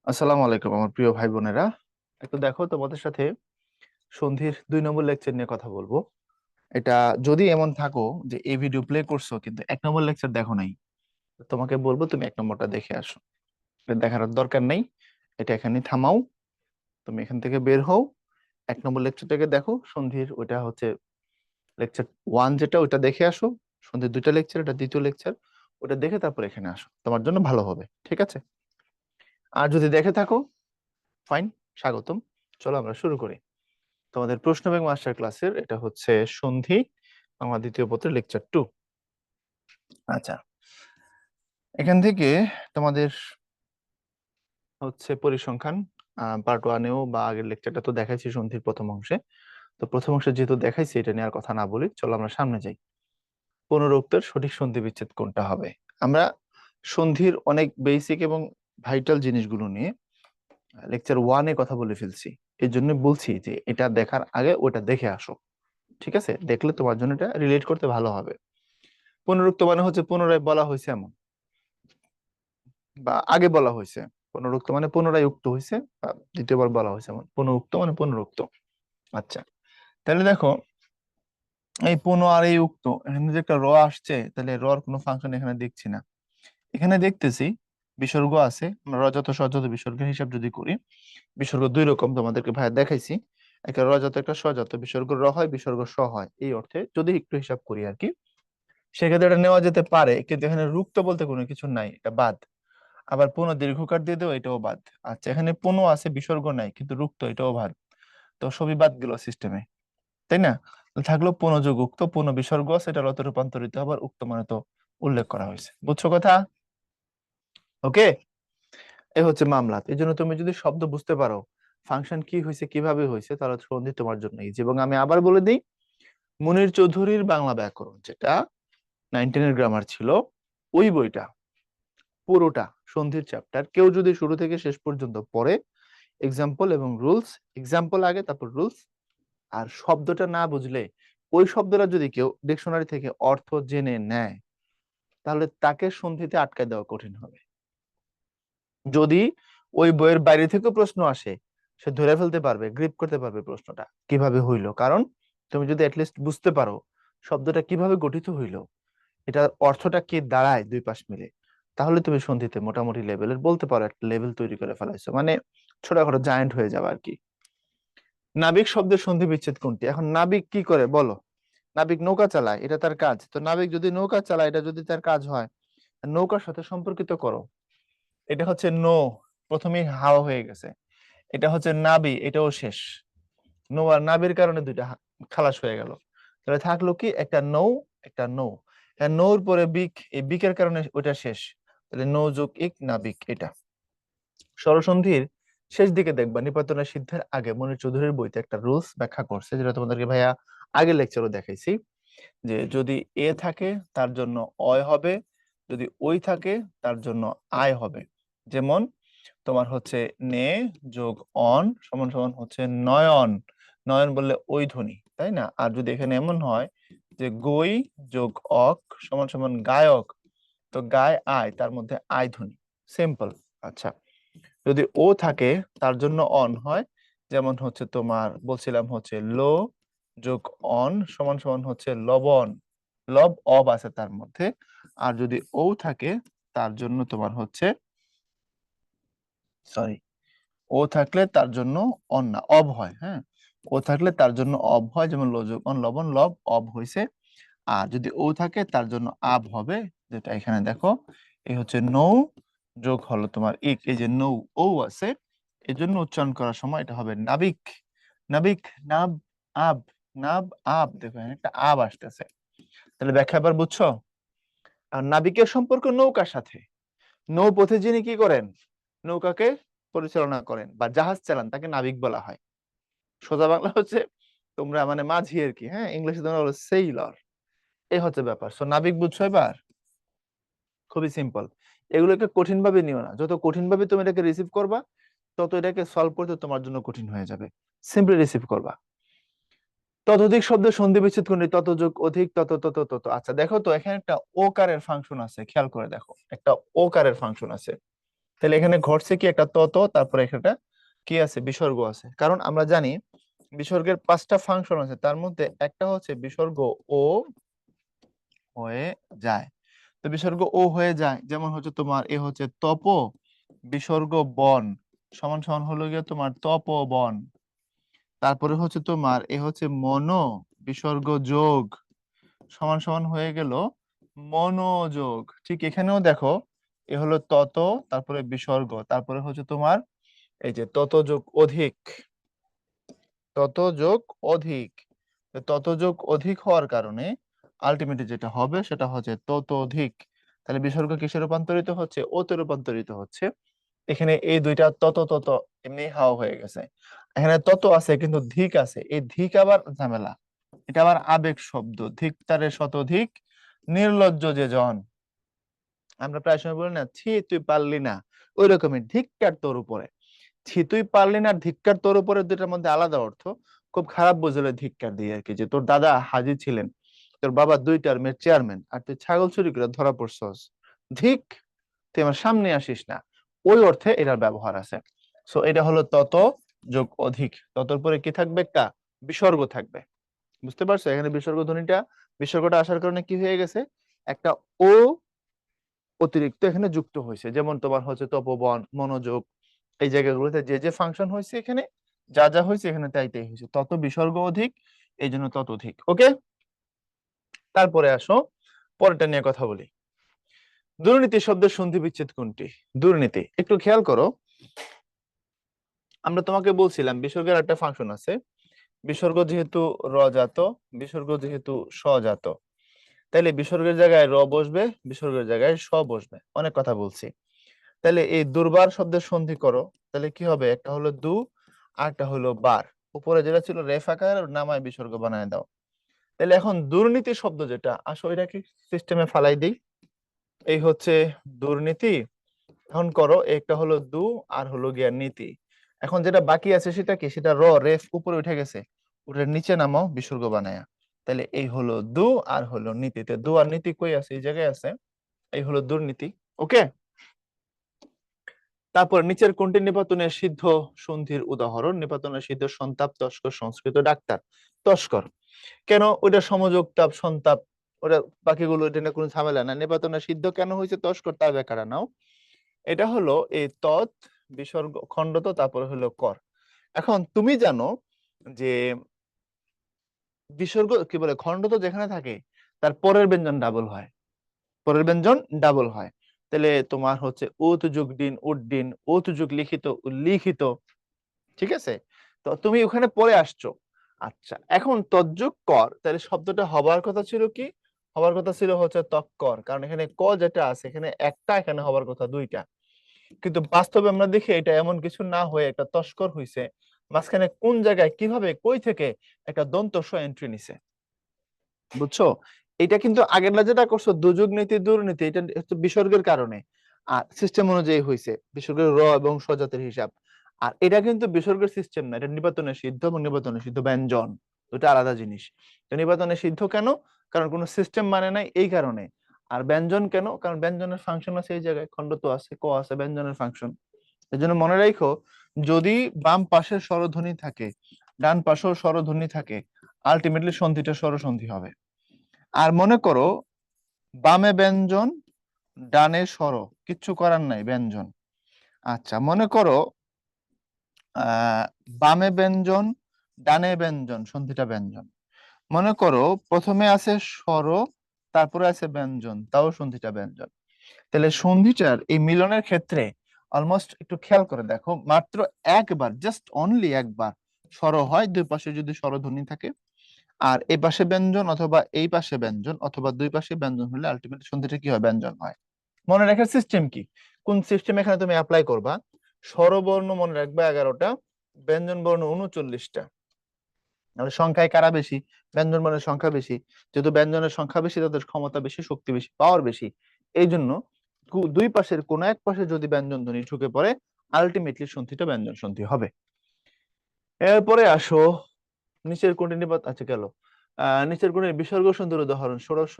আসসালামু আলাইকুম আমার প্রিয় ভাই বোনেরা। একটু দেখো, তোমাদের সাথে সন্ধির 2 নম্বর লেকচার নিয়ে কথা বলবো। এটা যদি এমন থাকো যে এই ভিডিও প্লে করছো কিন্তু 1 নম্বর লেকচার দেখো নাই, তো তোমাকে বলবো তুমি 1 নম্বরটা দেখে আসো। এটা দেখার আর দরকার নেই, এটা এখানে থামাও। তুমি এখান থেকে বের হও, 1 নম্বর লেকচারটাকে দেখো। সন্ধির ওইটা হচ্ছে লেকচার 1, যেটা ওইটা দেখে আসো। সন্ধির 2টা লেকচার, এটা দ্বিতীয় লেকচার। ওটা দেখে তারপর এখানে আসো, তোমার জন্য ভালো হবে। ঠিক আছে? আর যদি দেখে থাকো, ফাইন, স্বাগতম। চলো আমরা শুরু করি। তোমাদের প্রশ্ন ব্যাংক মাস্টার ক্লাসের এটা হচ্ছে সন্ধি আমার দ্বিতীয় পত্রের লেকচার 2। আচ্ছা, এখান থেকে তোমাদের হচ্ছে পরিসংখ্যান পার্ট 1-এও বা আগের লেকচারটা তো দেখাইছি সন্ধির প্রথম অংশে। তো প্রথম অংশে যেহেতু দেখাইছি, এটা নিয়ে আর কথা না বলি, চলো আমরা সামনে যাই। পুনরুক্তের সঠিক সন্ধি বিচ্ছেদ কোনটা হবে? আমরা সন্ধির অনেক বেসিক এবং ভাইটাল জিনিসগুলো নিয়ে লেকচার 1-এ কথা বলে ফেলছি। এই জন্য বলছি যে এটা দেখার আগে ওটা দেখে আসো। ঠিক আছে? দেখলে তোমার জন্য এটা রিলেট করতে ভালো হবে। পুনরুক্ত মানে হচ্ছে পুনরায় বলা হয়েছে এমন, বা আগে বলা হয়েছে। পুনরুক্ত মানে পুনরায় উক্ত হয়েছে, বা দ্বিতীয়বার বলা হয়েছে এমন। পুনরুক্ত মানে পুনরুক্ত। আচ্ছা, তাহলে দেখো, এই পুন আর এই উক্ত, এখানে যে একটা র আসছে, তাহলে রর কোনো ফাংশন এখানে দেখছি না। এখানে দেখতেছি বিসর্গ আছে। আমরা রজত সজত বিসর্গের হিসাব যদি করি, বিসর্গ 2 রকম তোমাদেরকে ভাইয়া দেখাইছি। একটা রজত, একটা সজত। বিসর্গ র হয়, বিসর্গ স হয়। এই অর্থে যদি একটু হিসাব করি আর কি, সেক্ষেত্রে এটা নেওয়া যেতে পারে, কিন্তু এখানে রুক্ত বলতে কোনো কিছু নাই, এটা বাদ। আবার পুনঃ দীর্ঘকার দিয়ে দেও, এটাও বাদ। আচ্ছা, এখানে পুনঃ আছে, বিসর্গ নাই, কিন্তু রুক্ত, এটাও বাদ। তো সবই বাদ গেল সিস্টেমে, তাই না? থাকলো পুনঃ যোগ উক্ত, পুনঃ বিসর্গ আছে, এটা রতে রূপান্তরিত আবার উক্ত মানে তো উল্লেখ করা হয়েছে। বুঝছো কথা? ওকে, এ হচ্ছে মামলা। এই জন্য তুমি যদি শব্দ বুঝতে পারো ফাংশন কি হয়েছে, কিভাবে হয়েছে, তাহলে সন্ধি তোমার জন্য ইজি। এবং আমি আবার বলে দিই, মুনির চৌধুরীর বাংলা ব্যাকরণ, যেটা 9-10-এর গ্রামার ছিল, ওই বইটা পুরোটা সন্ধির চ্যাপ্টার কেউ যদি শুরু থেকে শেষ পর্যন্ত পড়ে, এক্সাম্পল এবং রুলস, এক্সাম্পল আগে তারপর রুলস, আর শব্দটা না বুঝলে ওই শব্দটা যদি কেউ ডিকশনারি থেকে অর্থ জেনে নেয়, তাহলে তাকে সন্ধিতে আটকায় দেওয়া কঠিন হবে। যদি ওই বইয়ের বাইরে থেকে প্রশ্ন আসে, সে ধরে ফেলতে পারবে, গ্রিপ করতে পারবে প্রশ্নটা কিভাবে হইলো। কারণ তুমি যদি অ্যাটলিস্ট বুঝতে পারো শব্দটা কিভাবে গঠিত হইলো, এটার অর্থটা কি দাঁড়ায় দুই পাশ মিলে, তাহলে তুমি সন্ধিতে মোটামুটি লেভেলের, বলতে পারো একটা লেভেল তৈরি করে ফেলাইছো, মানে ছোটখাটো জায়ান্ট হয়ে যাবে আর কি। নাবিক শব্দের সন্ধি বিচ্ছেদ কোনটি? এখন নাবিক কি করে বলো? নাবিক নৌকা চালায়, এটা তার কাজ। তো নাবিক যদি নৌকা চালায়, এটা যদি তার কাজ হয়, নৌকার সাথে সম্পর্কিত করো। এটা হচ্ছে নৌ, প্রথমেই হাওয়া হয়ে গেছে। এটা হচ্ছে নাবি, এটাও শেষ। নৌ আর নাবির কারণে দুইটা খালাস হয়ে গেল। তাহলে থাকলো কি, একটা নৌ, একটা নৌ। নৌর পরে বিক, এই বিকের কারণে ওইটা শেষ। তাহলে নৌ যোগ ইক, নাবিক। এটা স্বরসন্ধির শেষ দিকে দেখবা, নিপাতনা সিদ্ধের আগে মনির চৌধুরীর বইতে একটা রুলস ব্যাখ্যা করছে, যেটা তোমাদেরকে ভাইয়া আগের লেকচারও দেখাইছি। যে যদি এ থাকে তার জন্য অয় হবে, যদি ওই থাকে তার জন্য আয় হবে। যেমন তোমার হচ্ছে নে যোগ অন সমান সমান হচ্ছে নয়ন। নয়ন বললে ওই ধ্বনি, তাই না? আর যদি এখানে এমন হয় যে গই যোগ অক সমান সমান গায়ক, তো গায় আয়, তার মধ্যে আয় ধ্বনি। সিম্পল। আচ্ছা, যদি ও থাকে তার জন্য অন হয়। যেমন হচ্ছে তোমার বলছিলাম হচ্ছে লো যোগ অন সমান সমান হচ্ছে লবণ। লব অব আছে তার মধ্যে। আর যদি ও থাকে তার জন্য তোমার হচ্ছে, সরি, ও থাকলে তার জন্য অন না, অব হয়। হ্যাঁ, ও থাকলে তার জন্য অব হয়, যেমন লো যোগ অন লবণ, লব অব হইছে। আর যদি ও থাকে তার জন্য আব হবে, যেটা এখানে দেখো। এই হচ্ছে নৌ যোগ হলো তোমার ইক, এই যে নৌ ও আছে, এই জন্য উচ্চারণ করার সময় এটা হবে নাবিক। নাবিক, নাব, আব, নাব, আব। দেখো এখানে একটা আব আসতেছে। তাহলে ব্যাখ্যা এবার বুঝছো? আর নাবিকের সম্পর্ক নৌকার সাথে। নৌপথে যিনি কি করেন, নৌকাকে পরিচালনা করেন বা জাহাজ চালান, তাকে নাবিক বলা হয়। সোজা বাংলা হচ্ছে তোমরা মানে মাঝি আর কি। হ্যাঁ, ইংলিশে তোমরা হলো সেইলর। এই হচ্ছে ব্যাপার। সো নাবিক বুঝছো এবার? খুবই সিম্পল। এগুলোকে কঠিন ভাবে নিও না। যত কঠিন ভাবে তুমি এটাকে রিসিভ করবা, তত এটাকে সলভ করতে তোমার জন্য কঠিন হয়ে যাবে। সিম্পলি রিসিভ করবা। ততোধিক শব্দের সন্ধি বিচ্ছেদ কোনটি? তত যোগ অধিক, তত তত তত। আচ্ছা দেখো তো, এখানে একটা ওকারের ফাংশন আছে, খেয়াল করে দেখো, একটা ওকারের ফাংশন আছে। তাহলে এখানে ঘটছে কি, একটা তত, তারপরে একটা কি আছে, বিসর্গ আছে। কারণ আমরা জানি বিসর্গের 5টা ফাংশন আছে, তার মধ্যে একটা হচ্ছে বিসর্গ ও হয়ে যায়। তো বিসর্গ ও হয়ে যায়, যেমন হচ্ছে তোমার এ হচ্ছে তপ বিসর্গ বন সমান সমান হলো গিয়ে তোমার তপবন। তারপরে হচ্ছে তোমার এ হচ্ছে মনো বিসর্গ যোগ সমান সমান হয়ে গেল মনোযোগ। ঠিক এখানেও দেখো, এ হলো তত, তারপরে বিসর্গ, তারপরে হচ্ছে তোমার এই যে তত যোগ অধিক, তত যোগ অধিক। তো তত যোগ অধিক হওয়ার কারণে আলটিমেটলি যেটা হবে সেটা হচ্ছে তত অধিক। তাহলে বিসর্গ কিসে রূপান্তরিত হচ্ছে, ওতে রূপান্তরিত হচ্ছে। এখানে এই দুইটা তত তত এমনি হাওয়া হয়ে গেছে। এখানে তত আছে কিন্তু ধিক আছে, এই ধিক আবার ঝামেলা, এটা আবার আবেগ শব্দ। ধিক তারে শতধিক নির্লজ্জ যে জন, আমরা প্রায় সময় বলি না, ছি তুই পারলি না, ওই রকমের ধিক্কার তোর উপরে। ছি তুই পারলি না, ধিক্কার তোর উপরে, দুটার মধ্যে আলাদা অর্থ। খুব খারাপ বুঝলে ধিক্কার দিয়ে আর কি, যে তোর দাদা হাজী ছিলেন, তোর বাবা 2 টার্মের চেয়ারম্যান, আর তুই ছাগল চুরি করে ধরা পড়ছস, ধিক, তুই আমার সামনে আসিস না, ওই অর্থে এটার ব্যবহার আছে। সো এটা হলো তত যোগ অধিক। ততর পরে কি থাকবে, একটা বিসর্গ থাকবে। বুঝতে পারছো, এখানে বিসর্গ ধ্বনিটা, বিসর্গটা আসার কারণে কি হয়ে গেছে, একটা ও অতিরিক্ত এখানে যুক্ত হয়েছে। যেমন তোমার হচ্ছে তপবন, মনোযোগ, এই জায়গাগুলোতে যে যে ফাংশন হয়েছে, এখানে যা যা হয়েছে এখানে তাই তাই হয়েছে, তত বিসর্গ অধিক, এই জন্য তত অধিক। ওকে, তারপরে আসো পরেরটা নিয়ে কথা বলি। দুর্নীতি শব্দের সন্ধি বিচ্ছেদ কোনটি? দুর্নীতি, একটু খেয়াল করো, আমরা তোমাকে বলছিলাম বিসর্গের একটা ফাংশন আছে। বিসর্গ যেহেতু র জাত, বিসর্গ যেহেতু স জাত, তাইলে বিসর্গের জায়গায় র বসবে, বিসর্গের জায়গায় স বসবে, অনেক কথা বলছি। তাহলে এই দুর্বার শব্দের সন্ধি করো, তাহলে কি হবে, একটা হলো দু, আর একটা হলো বার। উপরে যেটা ছিল রেফ আকার, নামায় বিসর্গ বানায় দাও। তাহলে এখন দুর্নীতি শব্দ যেটা, আসো এটাকে সিস্টেমে ফালাই দিই। এই হচ্ছে দুর্নীতি, এখন করো, একটা হলো দু, আর হলো গিয়া নীতি। এখন যেটা বাকি আছে সেটা কি, সেটা র, রেফ উপরে উঠে গেছে, উঠে নিচে নামাও বিসর্গ বানায়া। তাহলে এই হলো দু আর হলো নীতিতে, দু আর নীতি কই আছে, এই জায়গায় আছে, এই হলো দুর্নীতি। ওকে, তারপর নিচের কোনটি নিপাতনের সিদ্ধ সন্ধির উদাহরণ? নিপাতনের সিদ্ধ সন্তাপ, তস্কর, সংস্কৃত ডাক্তার। তস্কর কেন, ওইটা সমযোগ তাপ সন্তাপ, ওটা বাকিগুলো, এটা নিয়ে কোনো ঝামেলা না। নিপাতনের সিদ্ধ কেন হয়েছে তস্কর, তার ব্যাখ্যাটা নাও। এটা হলো এই তৎ বিসর্গ খণ্ডত, তারপরে হলো কর। এখন তুমি জানো যে বিসর্গ কি বলে, খণ্ডত যেখানে থাকে তার পরের ব্যঞ্জন ডাবল হয়, পরের ব্যঞ্জন ডাবল হয়। তাহলে তোমার হচ্ছে উত যুগ দিন উড্ডিন, উত যুগ লিখিত উল্লিখিত, ঠিক আছে। তো তুমি ওখানে পড়ে আসছো। আচ্ছা, এখন তজ্জুক কর, তাহলে শব্দটা হবার কথা ছিল কি, হবার কথা ছিল হচ্ছে তক্কর, কারণ এখানে ক যেটা আছে এখানে একটা, এখানে হবার কথা দুইটা। কিন্তু বাস্তবে আমরা দেখি এটা এমন কিছু না হয়ে একটা তস্কর হইছে। মাঝখানে কোন জায়গায় কিভাবে কই থেকে একটা দন্ত স এন্ট্রি নিছে, বুঝছো? এটা কিন্তু আগের না যেটা করছো দুযোগ নীতি দুর্নীতি, এটা হচ্ছে বিসর্গের কারণে, আর সিস্টেম অনুযায়ী হইছে বিসর্গের র এবং স্বজাতের হিসাব। আর এটা কিন্তু বিসর্গের সিস্টেম না, এটা নিপাতনের সিদ্ধ এবং নিপাতনের সিদ্ধ ব্যঞ্জন, দুটো আলাদা জিনিস। তো নিপাতনের সিদ্ধ কেন, কারণ কোনো সিস্টেম মানে নাই এই কারণে। আর ব্যঞ্জন কেন, কারণ ব্যঞ্জনের ফাংশন আছে, এই জায়গায় খণ্ড তো আছে, ক আছে, ব্যঞ্জনের ফাংশন। এই জন্য মনে রাখো, যদি বাম পাশের স্বরধ্বনি থাকে, ডান পাশেও স্বরধ্বনি থাকে, আলটিমেটলি সন্ধিটা স্বরসন্ধি হবে। আর মনে করো বামে ব্যঞ্জন, ডানে স্বর, কিচ্ছু করার নাই, ব্যঞ্জন। আচ্ছা, মনে করো আহ বামে ব্যঞ্জন, ডানে ব্যঞ্জন, সন্ধিটা ব্যঞ্জন। মনে করো প্রথমে আছে স্বর, তারপরে আছে ব্যঞ্জন, তাও সন্ধিটা ব্যঞ্জন। তাহলে সন্ধিটার এই মিলনের ক্ষেত্রে অলমোস্ট একটু খেয়াল করে দেখো, মাত্র একবার, জাস্ট অনলি একবার স্বর হয়, দুই পাশে যদি স্বরধ্বনি থাকে, আর এই পাশে ব্যঞ্জন অথবা এই পাশে ব্যঞ্জন অথবা দুই পাশে ব্যঞ্জন হলে আলটিমেট সন্ধিটা কি হয়, ব্যঞ্জন হয়। মনে রাখার সিস্টেম কি, কোন সিস্টেম এখানে তুমি অ্যাপ্লাই করবা? স্বরবর্ণ মনে রাখবে 11টা, ব্যঞ্জন বর্ণ 39টা। তাহলে সংখ্যায় কারা বেশি, ব্যঞ্জন বর্ণের সংখ্যা বেশি। যেহেতু ব্যঞ্জনের সংখ্যা বেশি, তাদের ক্ষমতা বেশি, শক্তি বেশি, পাওয়ার বেশি। এই জন্য দুই পাশের কোন এক পাশে যদি ব্যঞ্জন ধ্বনি ঢুকে পড়ে, আলটিমেটলি সন্ধিটা ব্যঞ্জন সন্ধি হবে। এরপরে আসো নিচের কোনটি নিপাত, আচ্ছা গেল। নিচের কোনটি বিসর্গ সন্ধির উদাহরণ? ষোড়শ,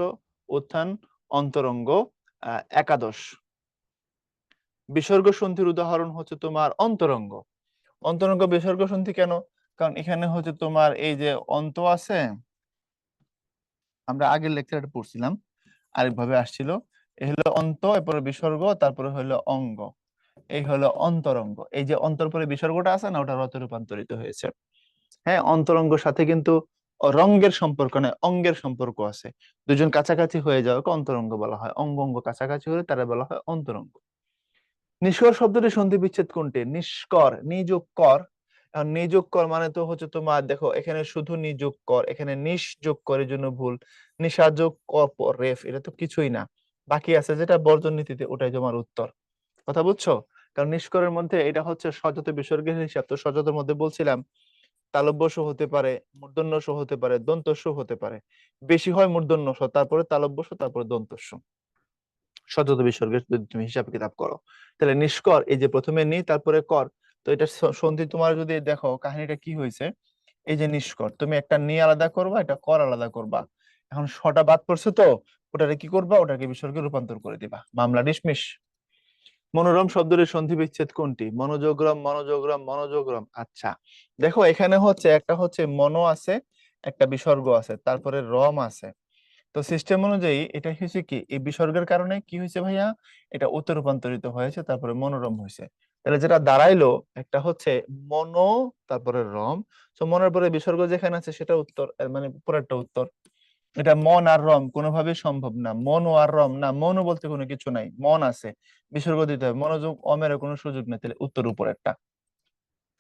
উত্থান, অন্তরঙ্গ, একাদশ। বিসর্গ সন্ধির উদাহরণ হচ্ছে তোমার অন্তরঙ্গ। অন্তরঙ্গ বিসর্গ সন্ধি কেন? কারণ এখানে হচ্ছে তোমার এই যে অন্ত আছে, আমরা আগের লেকচারে পড়ছিলাম, আরেকভাবে আসছিল, এই হলো অন্ত, এরপরে বিসর্গ, তারপরে হলো অঙ্গ, এই হলো অন্তরঙ্গ। এই যে অন্তর পরে বিসর্গটা আছে না, ওটা রতে রূপান্তরিত হয়েছে। হ্যাঁ, অন্তরঙ্গের সাথে কিন্তু রঙ্গের সম্পর্ক নয়, অঙ্গের সম্পর্ক আছে। দুজন কাছাকাছি হয়ে যাওয়াকে অন্তরঙ্গ বলা হয়, অঙ্গ অঙ্গ কাছাকাছি হলে তারা বলা হয় অন্তরঙ্গ। নিষ্কর শব্দটি সন্ধি বিচ্ছেদ কোনটি? নিষ্কর, নিযোগ কর। এখন নিযোগ কর মানে তো হচ্ছে তোমার, দেখো এখানে শুধু নিযোগ কর, এখানে নিশ যোগ করার জন্য ভুল, নিশাযোগ কর রেফ, এটা তো কিছুই না। বাকি আছে যেটা বর্জন নীতিতে, ওটাই তোমার উত্তর। কথা বুঝছো? কারণ নিষ্করের মধ্যে এটা হচ্ছে সজত বিসর্গের হিসাব, তো সজতের মধ্যে বলছিলাম তালব্য স হতে পারে, মূর্ধন্য স হতে পারে, দন্ত স হতে পারে। বেশি হয় মূর্ধন্য স, তারপরে তালব্য স, তারপরে দন্ত স। সজত বিসর্গের যদি তুমি হিসাব কিতাব করো, তাহলে নিষ্কর, এই যে প্রথমে নি তারপরে কর, তো এটা সন্ধি তোমার যদি দেখো কাহিনীটা কি হয়েছে, এই যে নিষ্কর, তুমি একটা নি আলাদা করবা, এটা কর আলাদা করবা। এখন সটা বাদ পড়ছে তো, ওটাকে কি করবা, ওটাকে বিসর্গে রূপান্তর করে দিবা, মামলা ডিসমিস। মনোরম শব্দের সন্ধি বিচ্ছেদ কোনটি? মনোযোগরম, মনোযোগরম, মনোযোগরম। আচ্ছা, দেখো এখানে হচ্ছে একটা হচ্ছে মনো আছে, একটা বিসর্গ আছে, তারপরে রম আছে। তো সিস্টেম অনুযায়ী এটা হয়েছে কি, এই বিসর্গের কারণে কি হয়েছে ভাইয়া, এটা উত্তর রূপান্তরিত হয়েছে, তারপরে মনোরম হয়েছে। তাহলে যেটা দাঁড়াইলো, একটা হচ্ছে মনো, তারপরে রম। তো মনের পরে বিসর্গ যেখানে আছে সেটা উত্তর, মানে পরেরটা উত্তর। এটা মন আর রম কোনোভাবেই সম্ভব না, মন ও আর রম না, মনও বলতে কোনো কিছু নাই, মন আছে, বিসর্গ দিতে হবে, মনোযোগ অমের কোনো সুযোগ নেই, তাহলে উত্তর উপর একটা।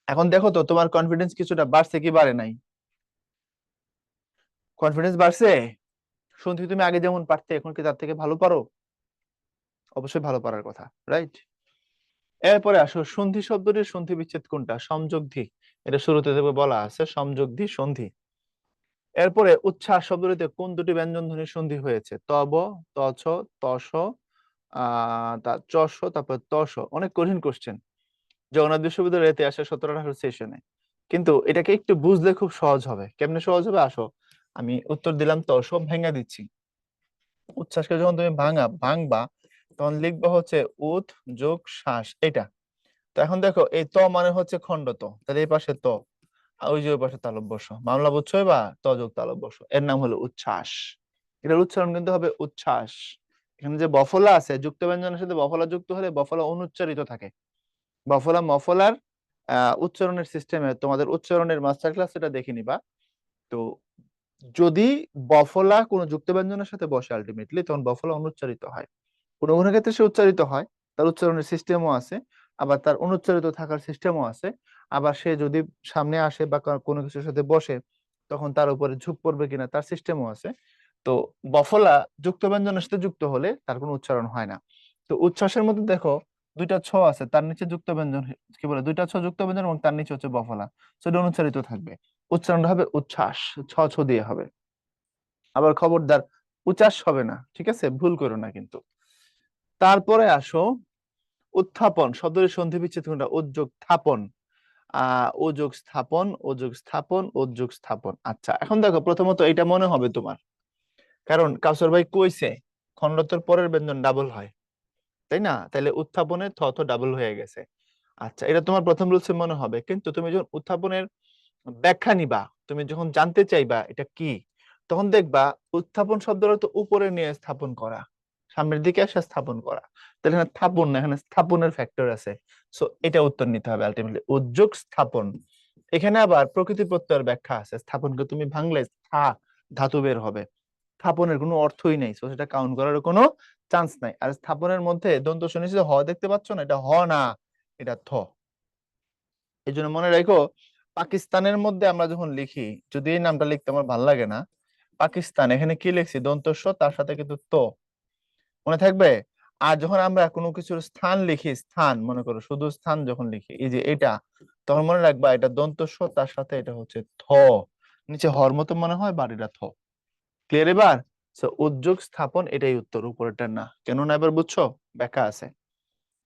এখন দেখো তো তোমার কনফিডেন্স কিছুটা বাড়ছে কি বাড়ে নাই? কনফিডেন্স বাড়ছে? শুনছি তুমি আগে যেমন পারতে, এখন কি তার থেকে ভালো পারো? অবশ্যই ভালো পারার কথা, রাইট? এরপরে আসো, সন্ধি শব্দটির সন্ধি বিচ্ছেদ কোনটা? সংযোগধি, এটা শুরুতে দেবে বলা আছে, সংযোগধি সন্ধি। এরপরে উচ্ছ্বাস শব্দটিতে কোন দুটি ব্যঞ্জন ধ্বনির সন্ধি হয়েছে? তব, তছ, তস, চস, তারপর তস। অনেক কঠিন কোশ্চেন, জগন্নাথ বিশ্ববিদ্যালয়ের ইতিহাসে 17-18 সেশনে। কিন্তু এটাকে একটু বুঝলে খুব সহজ হবে। কেমনে সহজ হবে আসো, আমি উত্তর দিলাম তস, ভেঙে দিচ্ছি। উচ্ছ্বাসকে যখন তুমি ভাঙবা, তখন লিখবা হচ্ছে উৎ যোগ শ্বাস, এটা। তো এখন দেখো এই ত মানে হচ্ছে খণ্ড ত, তাহলে এই পাশে ত, আর ওই যে ওই পাশে তালব্য শ, মামলা বুঝছো? বা ত যোগ তালব্য শ, এর নাম হলো উচ্ছ্বাস। এটার উচ্চারণ কিন্তু হবে উচ্ছ্বাস। এখানে যে বফলা আছে, যুক্ত ব্যঞ্জনের সাথে বফলা যুক্ত হলে বফলা অনুচ্চারিত থাকে। বফলা মফলার উচ্চারণের সিস্টেমে তোমাদের উচ্চারণের মাস্টার ক্লাস, এটা দেখে নিবা। তো যদি বফলা কোনো যুক্ত ব্যঞ্জনের সাথে বসে আলটিমেটলি, তখন বফলা অনুচ্চারিত হয়। কোনো কোনো ক্ষেত্রে সে উচ্চারিত হয়, তার উচ্চারণের সিস্টেমও আছে, আবার তার অনুচ্চারিত থাকার সিস্টেমও আছে। আবার সে যদি সামনে আসে বা কোনো কিছুর সাথে বসে, তখন তার উপরে ঝুঁক পড়বে কিনা তার সিস্টেমও আছে। তো বফলা যুক্ত ব্যঞ্জনের সাথে যুক্ত হলে তার কোনো উচ্চারণ হয় না। তো উচ্ছ্বাসের মধ্যে দেখো দুইটা ছ আছে, তার নিচে যুক্ত ব্যঞ্জন, কি বলে, দুইটা ছ যুক্ত ব্যঞ্জন, এবং তার নিচে হচ্ছে বফলা, সেটা অনুচ্চারিত থাকবে। উচ্চারণটা হবে উচ্ছ্বাস, ছ ছ দিয়ে হবে। আবার খবরদার উচ্ছ্বাস হবে না, ঠিক আছে? ভুল করো না কিন্তু। তারপরে আসো, উত্থাপন শব্দের সন্ধি বিচ্ছেদ কোনটা? উদ্যোগ স্থাপন, ওযোগ স্থাপন, ওযোগ স্থাপন, উদ্যোগ স্থাপন। আচ্ছা, এখন দেখো প্রথমত এটা মনে হবে তোমার, কারণ কাউসার ভাই কইছে খন্ডতের পরের ব্যঞ্জন ডাবল হয়, তাই না? তাহলে উত্থাপনে থ থ ডাবল হয়ে গেছে। আচ্ছা, এটা তোমার প্রথম রুলসে মনে হবে, কিন্তু তুমি যখন উত্থাপনের ব্যাখ্যা নিবা, তুমি যখন জানতে চাইবা এটা কি, তখন দেখবা উত্থাপন শব্দের অর্থ উপরে নিয়ে স্থাপন করা, সামনের দিকে এসে স্থাপন করা। তাহলে এখানে স্থাপন না, এখানে স্থাপনের ফ্যাক্টর আছে। সো এটা উত্তর নিতে হবে আলটিমেটলি, উদ্যোগ স্থাপন। এখানে আবার প্রকৃতি প্রত্যয়ের ব্যাখ্যা আছে, স্থাপনকে তুমি ভাঙলে স্থা ধাতু বের হবে, স্থাপনের কোনো অর্থই নেই, সো সেটা কাউন্ট করার কোনো চান্স নাই। আর স্থাপনের মধ্যে দন্ত সন্নিহিত হ দেখতে পাচ্ছ না, এটা হ না, এটা থ। এই জন্য মনে রাখো, পাকিস্তানের মধ্যে আমরা যখন লিখি, যদি এই নামটা লিখতে আমার ভালো লাগে না, পাকিস্তান, এখানে কি লিখছি? দন্ত স, তার সাথে কিন্তু তো, মনে থাকবে। আর যখন আমরা কোনো কিছুর স্থান লিখি, স্থান মনে করো শুধু স্থান যখন লিখি, এই যে এটা, তখন মনে রাখবা এটা দন্ত স, তার সাথে এটা হচ্ছে থ, নিচে হর মতো মনে হয়, বাড়িটা থ। ক্লিয়ার এবার? সো উদ্যোগ স্থাপন, এটাই উত্তর, উপরেরটা না। কেন না এবার বুঝছো? ব্যাখ্যা আছে,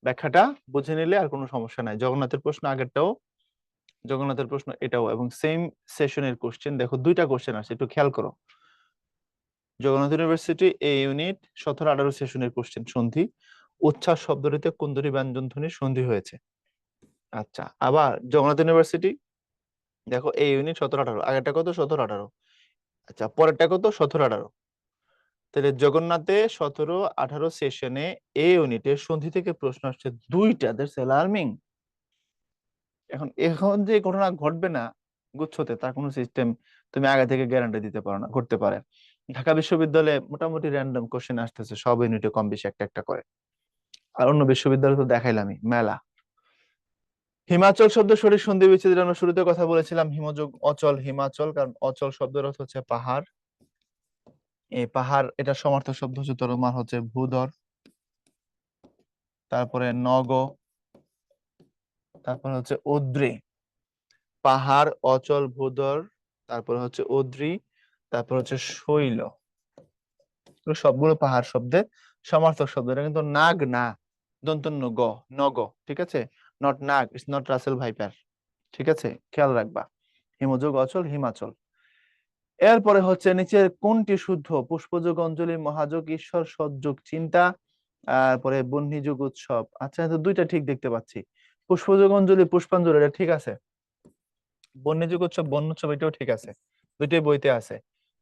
ব্যাখ্যাটা বুঝে নিলে আর কোনো সমস্যা নাই। জগন্নাথের প্রশ্ন আগেরটাও, জগন্নাথের প্রশ্ন এটাও, এবং সেম সেশনের কোশ্চেন দেখো, দুইটা কোশ্চেন আছে, একটু খেয়াল করো। জগন্নাথ ইউনিভার্সিটি এ ইউনিট 17-18 সেশনের কোশ্চেন সন্ধি, উচ্ছ্বাস শব্দটিতে কোন দুটি ব্যঞ্জন ধ্বনি সন্ধি হয়েছে? আচ্ছা, আবার জগন্নাথ ইউনিভার্সিটি, দেখো এই ইউনিট 17-18, আগেরটা কত? 17-18। আচ্ছা, পরেরটা কত? 17-18। তাহলে জগন্নাথে 17-18 সেশনে এই ইউনিটের সন্ধি থেকে প্রশ্ন আসছে দুইটা, দ্যাটস অ্যালার্মিং। এখন এখন যে ঘটনা ঘটবে না গুচ্ছতে, তার কোনো সিস্টেম তুমি আগে থেকে গ্যারান্টি দিতে পারো না, ঘটতে পারে। ঢাকা বিশ্ববিদ্যালয়ে মোটামুটি র্যান্ডম কোশ্চেন আসতেছে সব ইউনিটে কম বেশি একটা একটা করে। আর অন্য বিশ্ববিদ্যালয় তো দেখাইলামই মেলা। হিমাচল শব্দ সঠিক সন্ধি বিচ্ছেদের আমরা শুরুতে কথা বলেছিলাম, হিমযোগ অচল হিমাচল, কারণ অচল শব্দের অর্থ হচ্ছে পাহাড়। এই পাহাড় এটা সমার্থক শব্দ হচ্ছে, তোমার হচ্ছে ভূধর, তারপরে নগ, তারপর হচ্ছে অদ্রি। পাহাড়, অচল, ভূধর, তারপর হচ্ছে অদ্রি, তারপর হচ্ছে শৈল। এগুলো সবগুলো পাহাড় শব্দের সমার্থক শব্দ। এটা কিন্তু নাগ না, দন্তন্য গ, নগ। ঠিক আছে, not Nag, it's not Russell viper. ঠিক আছে, খেয়াল রাখবা। হিমযোগ অচল হিমাচল। এরপরে হচ্ছে নিচের কোনটি শুদ্ধ? পুষ্পযোগ অঞ্জলি, মহাযোগ ঈশ্বর, সৎযোগ চিন্তা, তারপরে বহ্নিযোগ উৎসব। আচ্ছা, তো দুইটা ঠিক দেখতে পাচ্ছি। পুষ্পযোগ অঞ্জলি পুষ্পাঞ্জলি এটা ঠিক আছে, বন্যযুগ উৎসব বন্য উৎসব এটাও ঠিক আছে, দুইটাই বইতে আছে।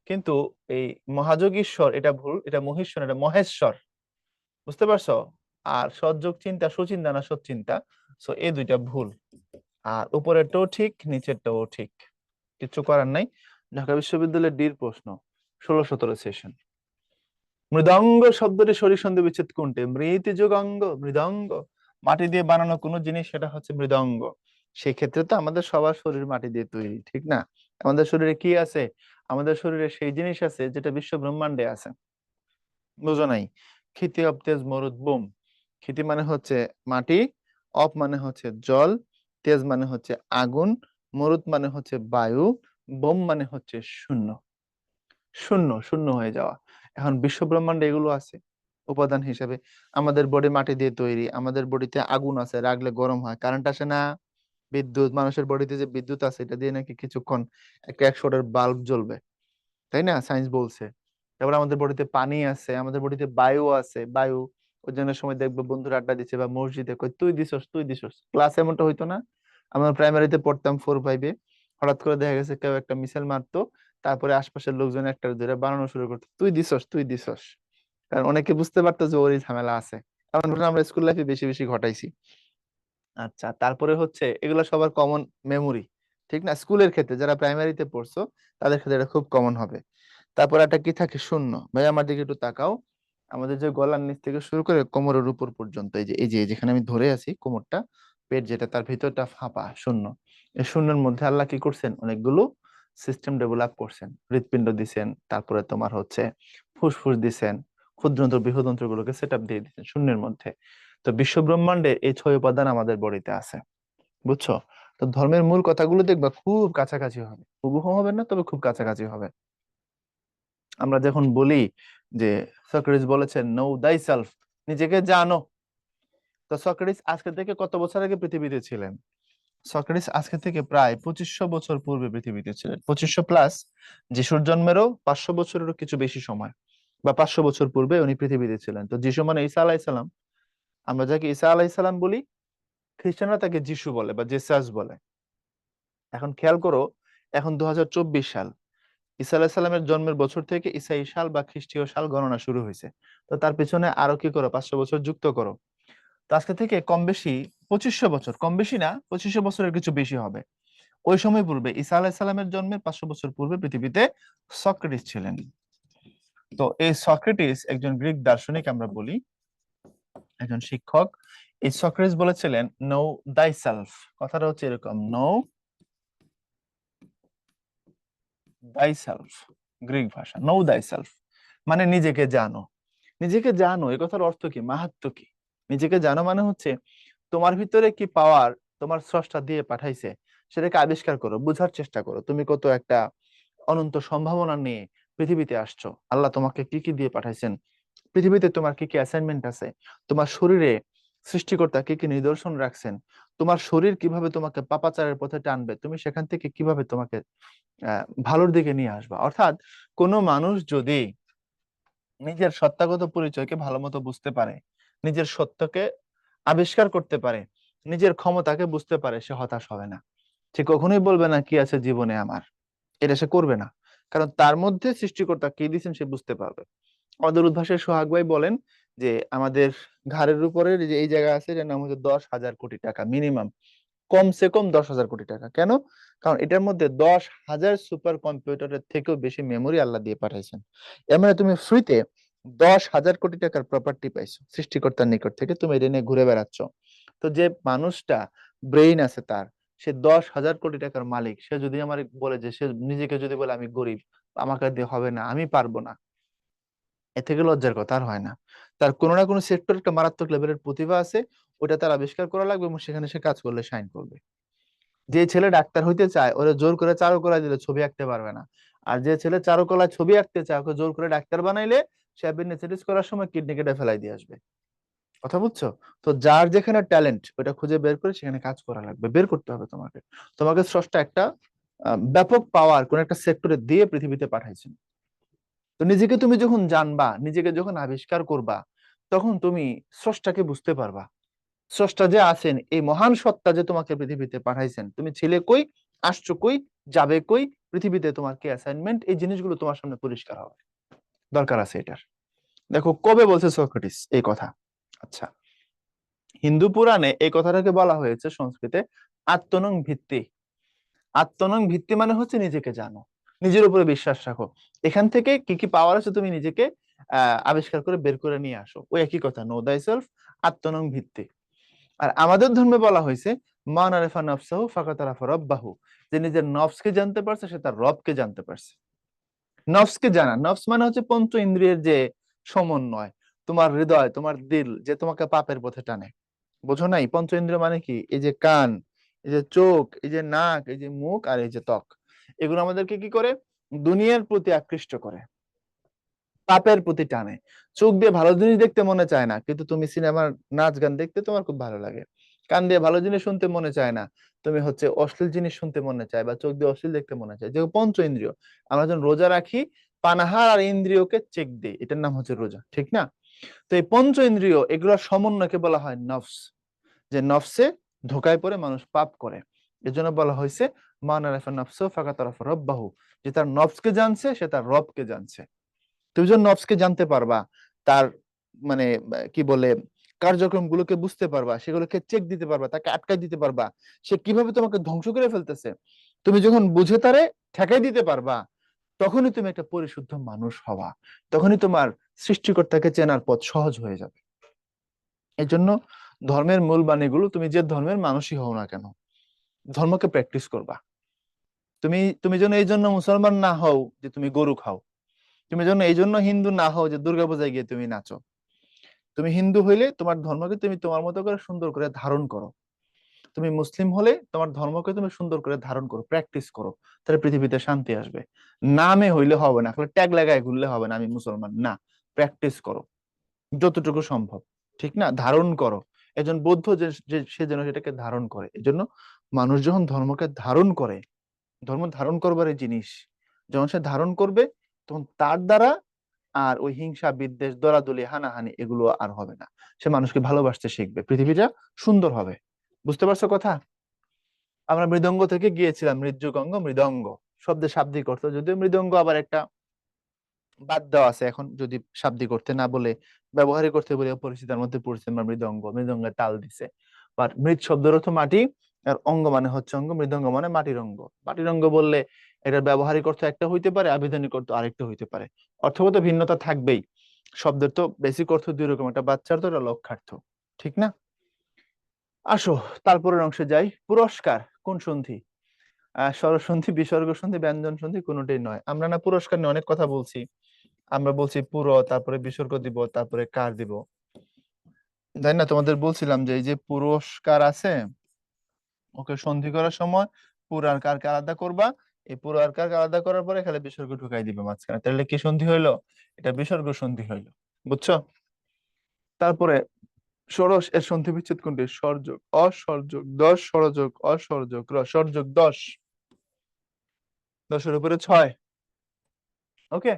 কিন্তু এই মহাযোগীশ্বর এটা ভুল, এটা মহেশ্বর, এটা মহেশ্বর। বুঝতে পারছো? আর সৎযোগ চিন্তা সুচিন্তা না সৎচিন্তা, সো এই দুইটা ভুল। আর উপরেরটাও ঠিক, নিচেরটাও ঠিক, কিছু করার নাই। ঢাকা বিশ্ববিদ্যালয়ের ডির প্রশ্ন 16-17 সেশন। মৃদঙ্গ শব্দটি শরীর সন্ধি বিচ্ছেদ কোনটি? মৃৎ যুগাঙ্গ, মৃদঙ্গ। মাটি দিয়ে বানানো কোনো জিনিস, সেটা হচ্ছে মৃদঙ্গ। সেই ক্ষেত্রে তো আমাদের সবার শরীর মাটি দিয়ে তৈরি, ঠিক না? আমাদের শরীরে কি আছে? আমাদের শরীরে সেই জিনিস আছে যেটা বিশ্ব ব্রহ্মাণ্ডে আছে। বুঝো নাই? ক্ষিতি অব তেজ মরুদ বোম। ক্ষিতি মানে হচ্ছে মাটি, অপ মানে হচ্ছে জল, তেজ মানে হচ্ছে আগুন, মরুদ মানে হচ্ছে বায়ু, বোম মানে হচ্ছে শূন্য। শূন্য, শূন্য হয়ে যাওয়া। এখন বিশ্ব ব্রহ্মাণ্ডে এগুলো আছে উপাদান হিসেবে। আমাদের বডি মাটি দিয়ে তৈরি, আমাদের বডিতে আগুন আছে, রাখলে গরম হয়, কারেন্ট আসে না। বিদ্যুৎ, মানুষের বডিতে যে বিদ্যুৎ আছে এটা দিয়ে নাকি কিছুক্ষণ একটা 100 বাল্ব জ্বলবে, তাই না? সায়েন্স বলছে। তারপর আমাদের বডিতে পানি আছে, আমাদের বডিতে বায়ু আছে, বায়ু। ওই জন্য সময় দেখবে বন্ধুরা আড্ডা দিচ্ছে বা মসজিদে কই তুই দিছস তুই দিছস, ক্লাস এমনটা হইতো না। আমরা প্রাইমারিতে পড়তাম 4-5-এ, হঠাৎ করে দেখা গেছে কেউ একটা মিসাইল মারতো, তারপরে আশপাশের লোকজন একটা ধরে বানানো শুরু করতো তুই দিছস তুই দিছস। কারণ অনেকে বুঝতে পারতো যে ওরই ঝামেলা আছে। এমন ঘটনা আমরা স্কুল লাইফে বেশি বেশি ঘটাইছি। আচ্ছা, তারপরে হচ্ছে এগুলো সবার কমন মেমোরি, ঠিক না? স্কুলের ক্ষেত্রে যারা প্রাইমারিতে পড়ছো তাদের ক্ষেত্রে এটা খুব কমন হবে। তারপর একটা কি থাকে? শূন্য। ভাই আমার দিকে একটু তাকাও। আমাদের যে গলার নিচ থেকে শুরু করে কোমরের উপর পর্যন্ত, এই যে যেখানে আমি ধরে আছি কোমরটা, পেট যেটা, তার ভিতরটা ফাঁপা, শূন্য। এই শূন্যের মধ্যে আল্লাহ কি করছেন? অনেকগুলো সিস্টেম ডেভেলপ করছেন। হৃৎপিণ্ড দিছেন, তারপরে তোমার হচ্ছে ফুসফুস দিছেন, ক্ষুদ্রন্ত্র বৃহদন্ত্র গুলোকে সেট আপ দিয়ে দিচ্ছেন শূন্যের মধ্যে। তো বিশ্ব ব্রহ্মাণ্ডে এই 6 উপাদান আমাদের বডিতে আছে। বুঝছো? তো ধর্মের মূল কথাগুলো দেখবা খুব কাছাকাছি হবে, হুবহু হবে না, তবে খুব কাছাকাছি হবে। আমরা যখন বলি যে সক্রেটিস বলেছেন নো দাই সেলফ, নিজেকে জানো। তো সক্রেটিস আজকে থেকে কত বছর আগে পৃথিবীতে ছিলেন? সক্রেটিস আজকে থেকে প্রায় 2500 বছর পূর্বে পৃথিবীতে ছিলেন, 2500 প্লাস। যিশুর জন্মেরও 500 বছরেরও কিছু বেশি সময়, বা 500 বছর পূর্বে উনি পৃথিবীতে ছিলেন। তো যিশু মানে ঈসা আলাইসাল্লাম। আমরা যাকে ঈসা আলাইসাল্লাম বলি, খ্রিস্টানরা তাকে যিশু বলে বা জেসাস বলে। এখন খেয়াল করো, এখন 2024 সাল, ঈসা আলাইসাল্লামের জন্মের বছর থেকে ঈসাই সাল বা খ্রিস্টীয় সাল গণনা শুরু হয়েছে। তো তার পিছনে আরো কি করো? 500 বছর যুক্ত করো। তো আজকে থেকে কম বেশি 2500 বছর, কম বেশি না, 2500 বছরের কিছু বেশি হবে। ওই সময় পূর্বে, ঈসা আলাইসাল্লামের জন্মের 500 বছর পূর্বে পৃথিবীতে সক্রেটিস ছিলেন। তো এই সক্রেটিস একজন গ্রিক দার্শনিক, আমরা বলি একজন শিক্ষক। এই সক্রেটিস বলেছিলেন নো দাই সেলফ। কথাটা হচ্ছে এরকম, নো দাই সেলফ। গ্রিক ভাষা নো দাই সেলফ মানে নিজেকে জানো। নিজেকে জানো, এ কথার অর্থ কি, মাহাত্ম কি? নিজেকে জানো মানে হচ্ছে তোমার ভিতরে কি পাওয়ার তোমার স্রষ্টা দিয়ে পাঠাইছে সেটাকে আবিষ্কার করো, বুঝার চেষ্টা করো। তুমি কত একটা অনন্ত সম্ভাবনা নিয়ে পৃথিবীতে আসছো, আল্লাহ তোমাকে কি কি দিয়ে পাঠাইছেন, পৃথিবীতে তোমার কি কি অ্যাসাইনমেন্ট আছে, তোমার শরীরে সৃষ্টিকর্তা কি কি নিদর্শন রাখছেন, তোমার শরীর কিভাবে তোমাকে পাপাচারের পথে টানবে, তুমি সেখান থেকে কিভাবে তোমাকে ভালোর দিকে নিয়ে আসবা। অর্থাৎ কোনো মানুষ যদি নিজের সত্তাগত পরিচয়কে ভালো মতো বুঝতে পারে, নিজের সত্যকে আবিষ্কার করতে পারে, নিজের ক্ষমতাকে বুঝতে পারে, সে হতাশ হবে না। সে কখনোই বলবে না কি আছে জীবনে আমার, এটা সে করবে না। কারণ তার মধ্যে সৃষ্টিকর্তা কি দিয়েছেন সে বুঝতে পারবে। আমাদের উদ্ভাসের সোহাগ ভাই বলেন যে আমাদের ঘাড়ের উপরে যে এই জায়গা আছে, এটার নাম হচ্ছে 10,000 কোটি টাকা মিনিমাম, কমসে কম 10,000 কোটি টাকা। কেন? কারণ এটার মধ্যে 10,000 সুপার কম্পিউটারের থেকেও বেশি মেমোরি আল্লাহ দিয়ে পাঠাইছেন। এর মানে তুমি ফ্রিতে 10,000 কোটি টাকার প্রপার্টি পাইছো সৃষ্টিকর্তার নিকট থেকে, তুমি এটা নিয়ে ঘুরে বেড়াচ্ছ। তো যে মানুষটা ব্রেইন আছে তার, সে 10,000 কোটি টাকার মালিক, সে যদি আমার বলে যে সে নিজেকে যদি বলে আমি গরিব, আমাকে দিয়ে হবে না, আমি পারবো না, এ থেকে লজ্জার কথা আর হয় না। তার কোনো না কোনো সেক্টর একটা মারাত্মক লেভেলের প্রতিভা আছে, ওটা তার আবিষ্কার করা লাগবে এবং সেখানে সে কাজ করলে শাইন করবে। যে ছেলে ডাক্তার হইতে চায় ওরা জোর করে চারুকলা দিলে ছবি আঁকতে পারবে না। আর যে ছেলে চারুকলায় ছবি আঁকতে চায় ওকে জোর করে ডাক্তার বানাইলে সে অ্যাপেন্ডিসাইটিস করার সময় কিডনি কেটে ফেলাই দিয়ে আসবে। কথা বুঝছো? তো যার যেখানে ট্যালেন্ট ওটা খুঁজে বের করে সেখানে কাজ করা লাগবে, বের করতে হবে তোমাকে। তোমাকে স্রষ্টা একটা ব্যাপক পাওয়ার কোন একটা সেক্টরে দিয়ে পৃথিবীতে পাঠাইছেন। তো নিজেকে তুমি যখন জানবা, নিজেকে যখন আবিষ্কার করবা, তখন তুমি স্রষ্টাকে বুঝতে পারবা। স্রষ্টা যে আছেন, এই মহান সত্তা যে তোমাকে পৃথিবীতে পাঠাইছেন, তুমি ছেলে কই, আসছো কই, যাবে কই, পৃথিবীতে তোমার কি অ্যাসাইনমেন্ট, এই জিনিসগুলো তোমার সামনে পরিষ্কার হবে। দরকার আছে এটার। দেখো কবে বলছে সক্রেটিস এই কথা। আচ্ছা, হিন্দু পুরাণে এই কথাটাকে বলা হয়েছে সংস্কৃতে আত্মনং ভিত্তি। আত্মনং ভিত্তি মানে হচ্ছে নিজেকে জানো, নিজের উপরে বিশ্বাস রাখো। এখান থেকে কি কি পাওয়ার আছে তুমি নিজেকে আবিষ্কার করে বের করে নিয়ে আসো, ওই একই কথা, নো দাই সেলফ, আত্মনং ভিত্তি। আর আমাদের ধর্মে বলা হয়েছে মান আরেফা নফসাহু ফাকাত আরাফা রব্বাহু, যে নিজের নফসকে জানতে পারছে সে তার রবকে জানতে পারছে। নফসকে জানা, নফস মানে হচ্ছে পঞ্চ ইন্দ্রিয়ের যে সমন্বয়, তোমার হৃদয়, তোমার দিল যে তোমাকে পাপের পথে টানে। বোঝো নাই? পঞ্চ ইন্দ্রিয় মানে কি? এই যে কান, এই যে চোখ, এই যে নাক, এই যে মুখ, আর এই যে ত্বক, এগুলো আমাদেরকে কি করে? দুনিয়ার প্রতি আকৃষ্ট করে, পাপের প্রতি টানে। চোখ দিয়ে ভালো জিনিস দেখতে মনে চায় না, কিন্তু তুমি সিনেমার নাচ গান দেখতে তোমার খুব ভালো লাগে। কান দিয়ে ভালো জিনিস শুনতে মনে চায় না, তুমি হচ্ছে অশ্লীল জিনিস শুনতে মনে চায়, বা চোখ দিয়ে অশ্লীল দেখতে মনে চায়। যে পঞ্চ ইন্দ্রিয়, আমরা যখন রোজা রাখি, পানাহার আর ইন্দ্রিয়কে চেক দিই, এটার নাম হচ্ছে রোজা, ঠিক না? তো এই পঞ্চ ইন্দ্রিয় এগুলোর সমন্বয়কে বলা হয় নফস। যে নফসে ধোকায় পড়ে মানুষ পাপ করে, এজন্য বলা হয়েছে মান আরাফা নফসু ফাকাত আরাফা রব্বাহু, যে তার নফসকে জানছে সে তার রবকে জানছে। তুমি যখন নফসকে জানতে পারবা, তার মানে কি বলে কার্যক্রম গুলোকে বুঝতে পারবা, সেগুলোকে চেক দিতে পারবা, তাকে আটকাই দিতে পারবা, সে কিভাবে তোমাকে ধ্বংস করে ফেলতেছে, তুমি যখন বুঝে তারে ঠেকাই দিতে পারবা, তখনই তুমি একটা পরিশুদ্ধ মানুষ হওয়া, তখনই তোমার সৃষ্টিকর্তাকে চেনার পথ সহজ হয়ে যাবে। এই জন্য ধর্মের মূল বাণীগুলো, তুমি যে ধর্মের মানুষই হও না কেন, ধর্মকে প্র্যাকটিস করবা। তুমি তুমি যেন এই জন্য মুসলমান না হও যে তুমি গরু খাও, তুমি যেন এই জন্য হিন্দু না হও যে দুর্গাপূজায় গিয়ে তুমি নাচো। তুমি হিন্দু হইলে তোমার ধর্মকে তুমি তোমার মতো করে সুন্দর করে ধারণ করো। তুমি মুসলিম হলে তোমার ধর্মকে তুমি সুন্দর করে ধারণ করো, প্র্যাকটিস করো, তাহলে পৃথিবীতে শান্তি আসবে। নামে হইলে হবে না, খালি ট্যাগ লাগায় ঘুরলে হবে না আমি মুসলমান, না, প্র্যাকটিস করো যতটুকু সম্ভব, ঠিক না? ধারণ করো। একজন বৌদ্ধ যে সে যেন সেটাকে ধারণ করে। এজন্য মানুষ যখন ধর্মকে ধারণ করে, ধর্ম ধারণ করবার এই জিনিস যখন সে ধারণ করবে, তখন তার দ্বারা আর ওই হিংসা বিদ্বেষ দলাদলি হানাহানি এগুলো আর হবে না। সে মানুষকে ভালোবাসতে শিখবে, পৃথিবীটা সুন্দর হবে। বুঝতে পারছো কথা? আমরা মৃদঙ্গ থেকে গিয়েছিলাম মৃদুগঙ্গ, মৃদঙ্গ শব্দের শাব্দিক অর্থ, যদিও মৃদঙ্গ আবার একটা বাদ দেওয়া আছে এখন, যদি শাব্দিক অর্থে না বলে ব্যবহারিক অর্থে বলে পরিচিতার মধ্যে পড়ছে আমরা মৃদঙ্গ, মৃদঙ্গের তাল দিছে। বাট মৃৎ শব্দের অর্থ মাটি, আর অঙ্গ মানে হচ্ছে অঙ্গ, মৃদঙ্গ মানে মাটির অঙ্গ। মাটির অঙ্গ বললে এটার ব্যবহারিক অর্থ একটা হইতে পারে, আবিধানিক অর্থ আরেকটা হইতে পারে, অর্থগত ভিন্নতা থাকবেই। শব্দের তো বেসিক অর্থ দুই রকম, একটা বাচ্চার্থ, একটা লক্ষ্যার্থ, ঠিক না? আসো তারপরের অংশে যাই। পুরস্কার কোন সন্ধি? স্বরসন্ধি, বিসর্গ সন্ধি, ব্যঞ্জন সন্ধি, কোনোটাই নয়। আমরা না পুরস্কার নিয়ে অনেক কথা বলছি, আমরা বলছি পুরো, তারপরে বিসর্গ দিব, তারপরে কার দিব, তাই না? তোমাদের বলছিলাম যে এই যে পুরস্কার আছে, ওকে সন্ধি করার সময় পুর আর কারকে আলাদা করবা, এই পুর আর কারকে আলাদা করার পরে খালি বিসর্গ ঢুকাই দিবে মাঝখানে, তাহলে কি সন্ধি হইলো? এটা বিসর্গ সন্ধি হইলো। বুঝছো? তারপরে ষোড়শ এর সন্ধি বিচ্ছেদ কোনটি? স্বরযোগ, অস্বরযোগ, দশ, স্বরযোগ, অস্বরযোগ, স্বরযোগ 10, 10-এর উপরে 6। ওকে,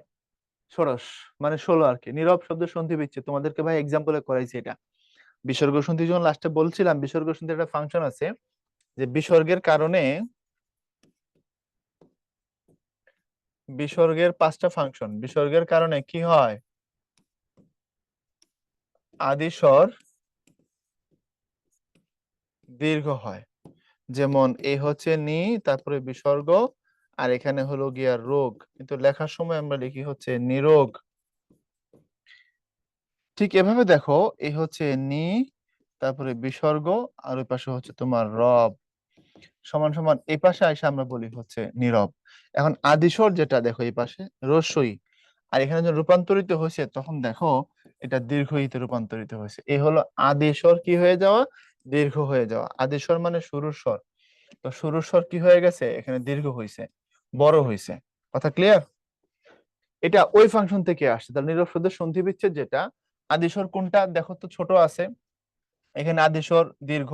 ষোড়শ মানে 16 আর কি। নীরব শব্দের সন্ধি বিচ্ছেদ তোমাদেরকে ভাই এক্সাম্পলে করাইছি এটা। বিসর্গ সন্ধি যখন লাস্টে বলছিলাম, বিসর্গ সন্ধির একটা ফাংশন আছে যে বিসর্গের 5টা ফাংশন। বিসর্গের কারণে কি হয়? আদিস্বর দীর্ঘ হয়। যেমন এই হচ্ছে নি, তারপরে বিসর্গ, আর এখানে হলো গিয়া রোগ, কিন্তু লেখার সময় আমরা লিখি হচ্ছে নিরোগ। ঠিক এভাবে দেখো, এই হচ্ছে নি, তারপরে বিসর্গ, আর ওই পাশে হচ্ছে তোমার রব, সমান সমান এই পাশে এসে আমরা বলি হচ্ছে নীরব। এখন আদিস্বর যেটা দেখো এই পাশে রস্বই, আর এখানে যখন রূপান্তরিত হয়েছে তখন দেখো এটা দীর্ঘ ইতে রূপান্তরিত হয়েছে। এই হলো আদিস্বর কি হয়ে যাওয়া, দীর্ঘ হয়ে যাওয়া। আদিস্বর মানে শুরুর স্বর, তো শুরুর স্বর কি হয়ে গেছে, এখানে দীর্ঘ হয়েছে, বড় হয়েছে। কথা ক্লিয়ার? এটা ওই ফাংশন থেকে আসছে। তাহলে নীরব শব্দের সন্ধি বিচ্ছেদ যেটা, আদিস্বর কোনটা দেখো তো, ছোট আছে, এখানে আদিস্বর দীর্ঘ,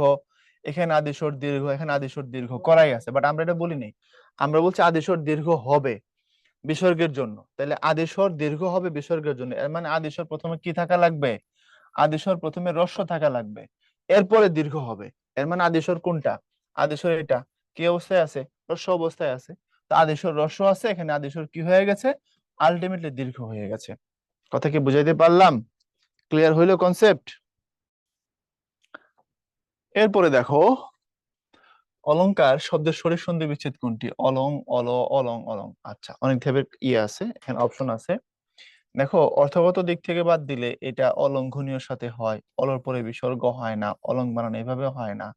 এখানে আদিস্বর দীর্ঘ, এখানে আদিস্বর দীর্ঘ করাই আছে, বাট আমরা এটা বলি নাই। আমরা বলছি আদিস্বর দীর্ঘ হবে বিসর্গের জন্য। তাহলে আদিস্বর দীর্ঘ হবে বিসর্গের জন্য, এর মানে আদিস্বর প্রথমে কি থাকা লাগবে? আদিস্বর প্রথমে হ্রস্ব থাকা লাগবে, এরপরে দীর্ঘ হবে। এর মানে আদিস্বর কোনটা? আদিস্বর এটা কি অবস্থায় আছে? হ্রস্ব অবস্থায় আছে। তো আদিস্বর হ্রস্ব আছে, এখানে আদিস্বর কি হয়ে গেছে? আলটিমেটলি দীর্ঘ হয়ে গেছে। কথা কি বুঝাইতে পারলাম? ক্লিয়ার হইলো কনসেপ্ট? এরপরে দেখো, অলংকার শব্দের শরীর সন্ধি বিচ্ছেদ কোনটি? Along, all, along, along. আচ্ছা, অনেক টাইপের ইয়ে আছে, এখানে অপশন আছে। দেখো, অর্থগত দিক থেকে বাদ দিলে এটা অলংঘনীয় সাথে হয়, অলর পরে বিসর্গ হয় না, অলং বানানো এভাবে হয় না।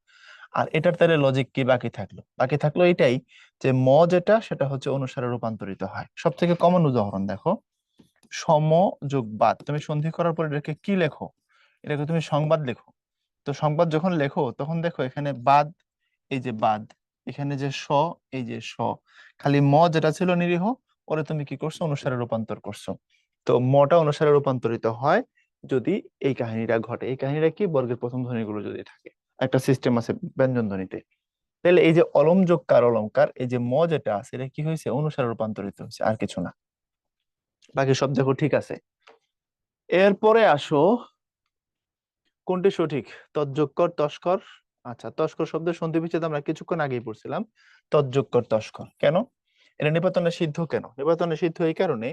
আর এটার তাহলে লজিক কি বাকি থাকলো? বাকি থাকলো এটাই, যে ম যেটা সেটা হচ্ছে অনুসারে রূপান্তরিত হয়। সব থেকে কমন উদাহরণ দেখো, সম যোগ বাদ। তুমি সন্ধি করার পর এটাকে কি লেখো? এটাকে তুমি সংবাদ লেখো। তো সংবাদ যখন লেখো তখন দেখো এখানে বাদ, এই যে বাদ, এখানে যে স, এই যে স, খালি ম যেটা ছিল নিরীহ, ওরে তুমি কি করছো? অনুসারে রূপান্তর করছো। তো মটা অনুসারে রূপান্তরিত হয় যদি এই কাহিনীটা ঘটে। এই কাহিনীটা কি? বর্গের প্রথম ধ্বনিগুলো যদি থাকে, একটা সিস্টেম আছে ব্যঞ্জন ধ্বনিতে। তাহলে এই যে অলম যোগ কার অলংকার, এই যে ম যেটা আছে এটা কি হয়েছে? অনুসারে রূপান্তরিত হয়েছে, আর কিছু না। বাকি সব দেখো ঠিক আছে। এরপরে আসো, কোনটি সঠিক? তৎযোগকর, তস্কর। আচ্ছা, তস্কর শব্দের সন্ধি বিচ্ছেদ আমরা কিছুক্ষণ আগেই পড়ছিলাম। তৎযোগকর, তস্কর কেন? এটা নিপাতনে সিদ্ধ কেন? নিপাতনে সিদ্ধ এই কারণে,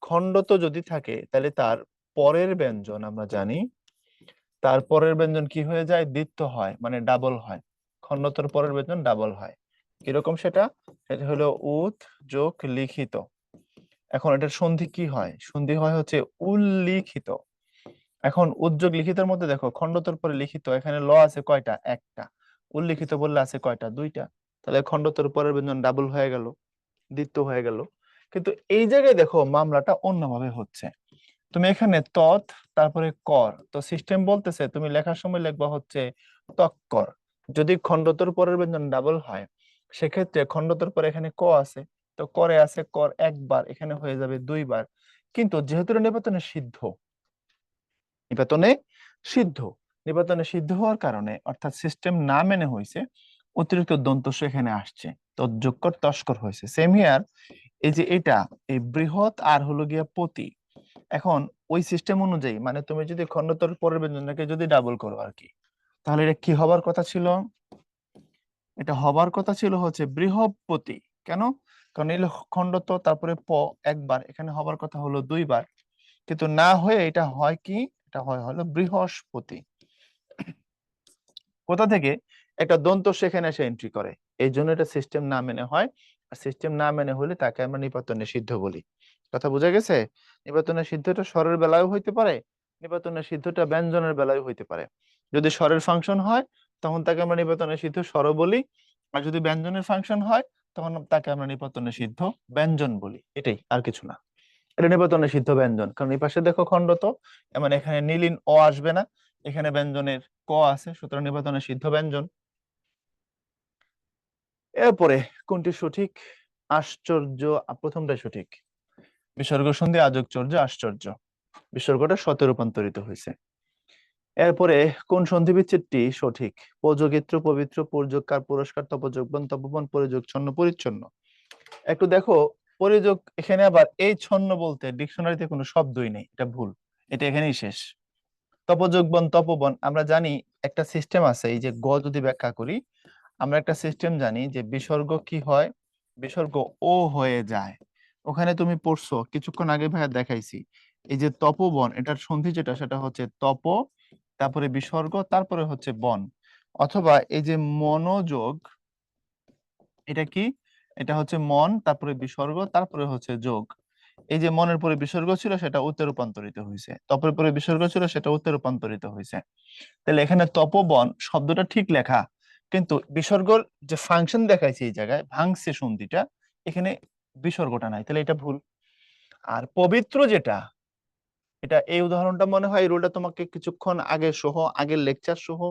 খণ্ডত যদি থাকে তাহলে তার পরের ব্যঞ্জন আমরা জানি, তার পরের ব্যঞ্জন কি হয়ে যায়? দ্বিত্ব হয়, মানে ডাবল হয়। খণ্ডতর পরের ব্যঞ্জন ডাবল হয়। কিরকম সেটা? সেটা হলো উৎ যোগ লিখিত। এখন এটার সন্ধি কি হয়? সন্ধি হয় হচ্ছে উল্লিখিত। এখন উদ্যোগ লিখিতের মধ্যে দেখো, খণ্ডতর পরে লিখিত, এখানে ল আছে কয়টা? একটা। উল্লিখিত বললে আছে কয়টা? দুইটা। তাহলে খণ্ডতর পরের ব্যঞ্জন ডাবল হয়ে গেল, দ্বিত্ব হয়ে গেল। কিন্তু এই জায়গায় দেখো মামলাটা অন্যভাবে হচ্ছে। তুমি এখানে তৎ, তারপরে কর, তো সিস্টেম বলতেছে তুমি লেখার সময় লিখবা হচ্ছে তৎকর। যদি খণ্ডতর পরের ব্যঞ্জন ডাবল হয়, সেক্ষেত্রে খণ্ডতর পরে এখানে ক আছে, তো করে আছে কর একবার, এখানে হয়ে যাবে দুইবার। কিন্তু যেহেতু এটা নিপাতনে সিদ্ধ, নিপাতনে সিদ্ধ, নিপাতনে সিদ্ধ হওয়ার কারণে, অর্থাৎ সিস্টেম না মেনে হয়েছে, অতিরিক্ত দন্তস্ব এখানে আসছে, তৎযোগকর তস্কর হয়েছে। সেম হিয়ার, এই যে এটা, এই বৃহৎ আর হলো গিয়া পতি। এখন ওই সিস্টেম অনুযায়ী, মানে তুমি যদি খণ্ডতর পরের ব্যঞ্জনটাকে যদি ডাবল করো আর কি, তাহলে এটা কি হবার কথা ছিল? এটা হবার কথা ছিল হচ্ছে বৃহৎপতি। কেন? কারণ এই খণ্ডত তারপরে একবার, এখানে হবার কথা হলো দুইবার, কিন্তু না হয়ে এটা হয় কি? এটা হয় হলো বৃহস্পতি। কোথা থেকে? একটা দন্ত সেখানে এসে এন্ট্রি করে, এই জন্য এটা সিস্টেম না মেনে হয়। আর সিস্টেম না মেনে হলে তাকে আমরা নিপাতনে সিদ্ধ বলি। কথা বোঝা গেছে? নিপাতনে সিদ্ধটা স্বরের বেলায়ও হইতে পারে, নিপাতনে সিদ্ধটা ব্যঞ্জনের বেলায়ও হইতে পারে। যদি স্বরের ফাংশন হয় তখন তাকে আমরা নিপাতনে সিদ্ধ স্বর বলি, আর যদি ব্যঞ্জনের ফাংশন হয় তখন তাকে আমরা নিপাতনে সিদ্ধ ব্যঞ্জন বলি। এটাই, আর কিছু না। এটা নিপাতনে সিদ্ধ ব্যঞ্জন, কারণ এই পাশে দেখো খণ্ডত, মানে এখানে নীলিন অ আসবে না, এখানে ব্যঞ্জনের ক আছে, সুতরাং নিপাতনে সিদ্ধ ব্যঞ্জন। এরপরে কোনটি সঠিক? আশ্চর্য। প্রথমটাই সঠিক। বিসর্গ সন্ধি আযোগচর্য আশ্চর্য, বিসর্গটা শতে রূপান্তরিত হয়েছে। এরপরে কোন সন্ধি বিচ্ছেদটি সঠিক? পযোগিত্র, পবিত্র, পূর্যোগকার, পুরস্কার, তপযোগবন, তপবন, পরিযোগ ছন্ন, পরিচ্ছন্ন। একটু দেখো, পরিযোগ, এখানে আবার এই ছন্ন বলতে ডিকশনারিতে কোনো শব্দই নেই, এটা ভুল, এটা এখানেই শেষ। তপযোগ বন তপবন আমরা জানি একটা সিস্টেম আছে, এই যে গ যদি ব্যাখ্যা করি, আমরা একটা সিস্টেম জানি যে বিসর্গ কি হয়, বিসর্গ ও হয়ে যায়। ওখানে তুমি পড়ছো কিছুক্ষণ আগে ভাইয়া দেখাইছি, এই যে তপবন এটার সন্ধি যেটা সেটা হচ্ছে তপ, তারপরে বিসর্গ, তারপরে হচ্ছে বন। অথবা এই যে মনোযোগ, এটা কি, এটা হচ্ছে মন, তারপরে বিসর্গ, তারপরে হচ্ছে যোগ। এই যে মনের পরে বিসর্গ ছিল সেটা উত্তে রূপান্তরিত হয়েছে, তপের পরে বিসর্গ ছিল সেটা উত্তে রূপান্তরিত হয়েছে। তাহলে এখানে তপবন শব্দটা ঠিক লেখা, কিন্তু বিসর্গর যে ফাংশন দেখাইছে এই জায়গায় ভাঙছে সন্ধিটা, এখানে বিসর্গটা নাই, তাহলে এটা ভুল। আর পবিত্র যেটা, এটা এই উদাহরণটা মনে হয় এই রুলটা তোমাকে কিছুক্ষণ আগে সহ, আগের লেকচার সহ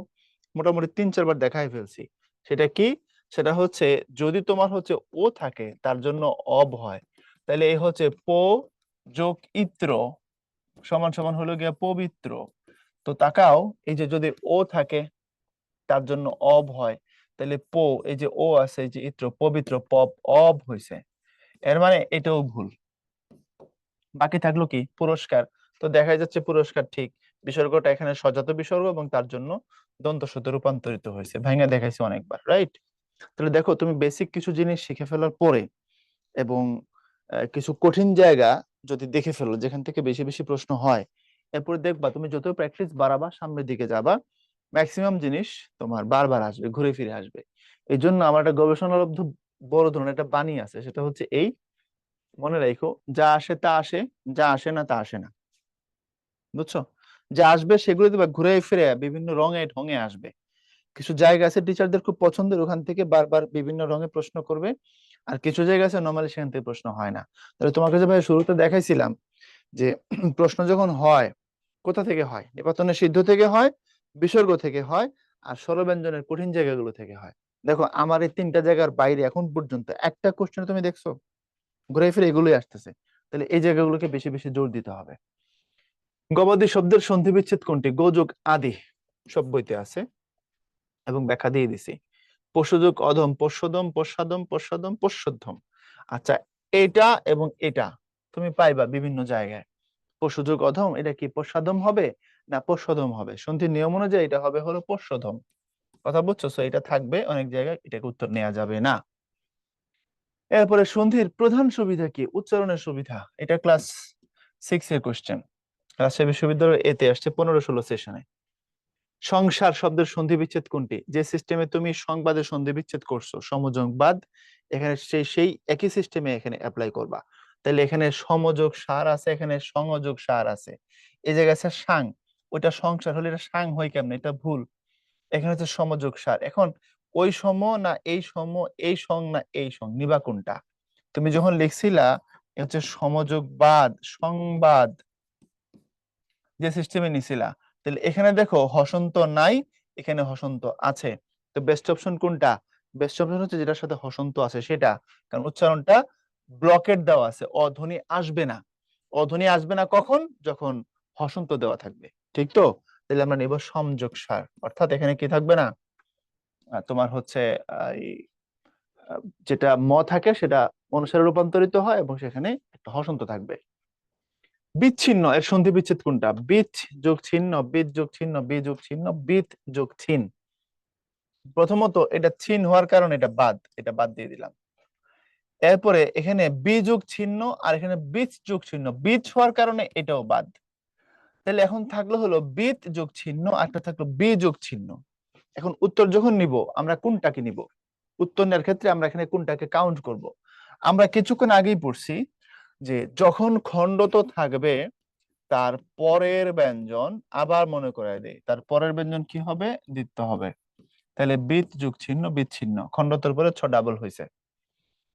মোটামুটি 3-4 বার দেখাই ফেলছি। সেটা কি, সেটা হচ্ছে যদি তোমার হচ্ছে ও থাকে তার জন্য অব হয়, তাহলে এই হচ্ছে প যোগ ইত্র সমান সমান হলো গিয়া পবিত্র। তো তাকাও, এই যে যদি ও থাকে তার জন্য অব হয়, তাহলে এই যে ও আছে, এই যে ইত্র পবিত্র পব অব হইছে, এর মানে এটাও ভুল। বাকি থাকলো কি পুরস্কার, তো দেখা যাচ্ছে পুরস্কার ঠিক, বিসর্গটা এখানে সজাত বিসর্গ এবং তার জন্য দন্ত শব্দে রূপান্তরিত হয়েছে, ভাঙা দেখাইছে অনেকবার, রাইট? তাহলে দেখো তুমি বেসিক কিছু জিনিস শিখে ফেলার পরে এবং কিছু কঠিন জায়গা যদি দেখে ফেলো যেখান থেকে বেশি বেশি প্রশ্ন হয়, এরপরে দেখবা তুমি যত প্র্যাকটিস বাড়াবা সামনের দিকে যাবা, ম্যাক্সিমাম জিনিস তোমার বারবার আসবে, ঘুরে ফিরে আসবে। এই জন্য আমার একটা গবেষণালব্ধ বড় ধরনের একটা বাণী আছে, সেটা হচ্ছে এই, মনে রাখো, যা আসে তা আসে, যা আসে না তা আসে না। বুঝছো? যা আসবে সেগুলো দেখবা ঘুরে ফিরে বিভিন্ন রঙে ঢঙে আসবে। কিছু জায়গা আছে টিচারদের খুব পছন্দের, ওখান থেকে বারবার বিভিন্ন রঙে প্রশ্ন করবে। আর কিছু জায়গা আছে নর্মালি সেখান থেকে প্রশ্ন হয় না। তাহলে তোমাকে যে ভাই শুরুতে দেখাইছিলাম যে প্রশ্ন যখন হয়, কোথা থেকে হয়, নিপাতনের সিদ্ধ থেকে হয়, বিসর্গ থেকে হয়, আর স্বরব্যঞ্জনের কঠিন জায়গাগুলো থেকে হয়। দেখো আমার এই 3টা জায়গার বাইরে এখন পর্যন্ত একটা কোশ্চেন তুমি দেখছো, ঘুরে ফিরে এগুলোই আসতেছে। তাহলে এই জায়গাগুলোকে বেশি বেশি জোর দিতে হবে। গবাদি শব্দের সন্ধি বিচ্ছেদ কোনটি? গোযোগ আদি সব বইতে আছে এবং ব্যাখ্যা দিয়ে দিছি। পশুযোগ অধম, পশ্যদম, পশ্চাদম, পশ্চাদম, পশ্যধ্যম। আচ্ছা, এটা এবং এটা তুমি পাইবা বিভিন্ন জায়গায়। পশুযোগ অধম, এটা কি পশ্চাদম হবে না পশ্যদম হবে? সন্ধির নিয়ম অনুযায়ী এটা হবে হলো পশ্যদম। কথা বুঝছো? So এটা থাকবে অনেক জায়গায়, এটাকে উত্তর নেওয়া যাবে না। এরপরে সন্ধির প্রধান সুবিধা কি? উচ্চারণের সুবিধা। এটা ক্লাস 6 এর কোশ্চেন, রাজশাহী বিশ্ববিদ্যালয়ের এতে আসছে 15-16 সেশনে। সংসার শব্দের সন্ধি বিচ্ছেদ কোনটি? যে সিস্টেমে তুমি সংবাদের সন্ধি বিচ্ছেদ করছো সমযোগবাদ, এখানে সেই সেই একই সিস্টেমে এখানে অ্যাপ্লাই করবা। তাহলে এখানে সমযোগ সার আছে, এখানে সংযোগ সার আছে। এই জায়গায় আছে সাং, ওইটা সংসার হলে এটা সাং হয় কেমনে? এটা ভুল। এখানে হচ্ছে সমযোগ সার। এখন ওই সম না এই সম, এই সং না এই সং, নিবা কোনটা? তুমি যখন লিখছিলা এ হচ্ছে সমযোগবাদ সংবাদ যে সিস্টেমে নিছিলা, তাহলে এখানে দেখো হসন্ত নাই, এখানে হসন্ত আছে। তো বেস্ট অপশন কোনটা? বেস্ট অপশন হচ্ছে যেটার সাথে হসন্ত আছে সেটা, কারণ উচ্চারণটা ব্লকেট দেওয়া আছে, অধ্বনি আসবে না। অধ্বনি আসবে না কখন? যখন হসন্ত দেওয়া থাকবে, ঠিক তো? তাহলে আমরা নিব সংযোগ সার, অর্থাৎ এখানে কি থাকবে না, তোমার হচ্ছে এই, যেটা থাকে সেটা অনুসারে রূপান্তরিত হয় এবং সেখানে একটা হসন্ত থাকবে। বিচ্ছিন্ন এর সন্ধি বিচ্ছেদ কোনটা? বিচ যোগ ছিন্ন, বিচ যোগ ছিন্ন, বি যোগ ছিন্ন, বিত যোগ ছিন। প্রথমত এটা ছিন হওয়ার কারণে এটা বাদ, এটা বাদ দিয়ে দিলাম। এরপরে এখানে বি যোগ ছিন্ন আর এখানে বিচ যোগ ছিন্ন, বিচ হওয়ার কারণে এটাও বাদ। তাহলে এখন থাকলো হলো বিত যোগ ছিন্ন, একটা থাকলো বি যোগ ছিন্ন। এখন উত্তর যখন নিব আমরা কোনটাকে নিব? উত্তর নেওয়ার ক্ষেত্রে আমরা এখানে কোনটাকে কাউন্ট করব? আমরা কিছুক্ষণ আগেই পড়ছি যে যখন খণ্ডত থাকবে তার পরের ব্যঞ্জন, আবার মনে করায় দেয়, তার পরের ব্যঞ্জন কি হবে? দ্বিত্ব হবে। তাহলে বিত যুগ ছিন্ন, বিচ্ছিন্ন, খণ্ডতের পরে ডাবল হয়েছে।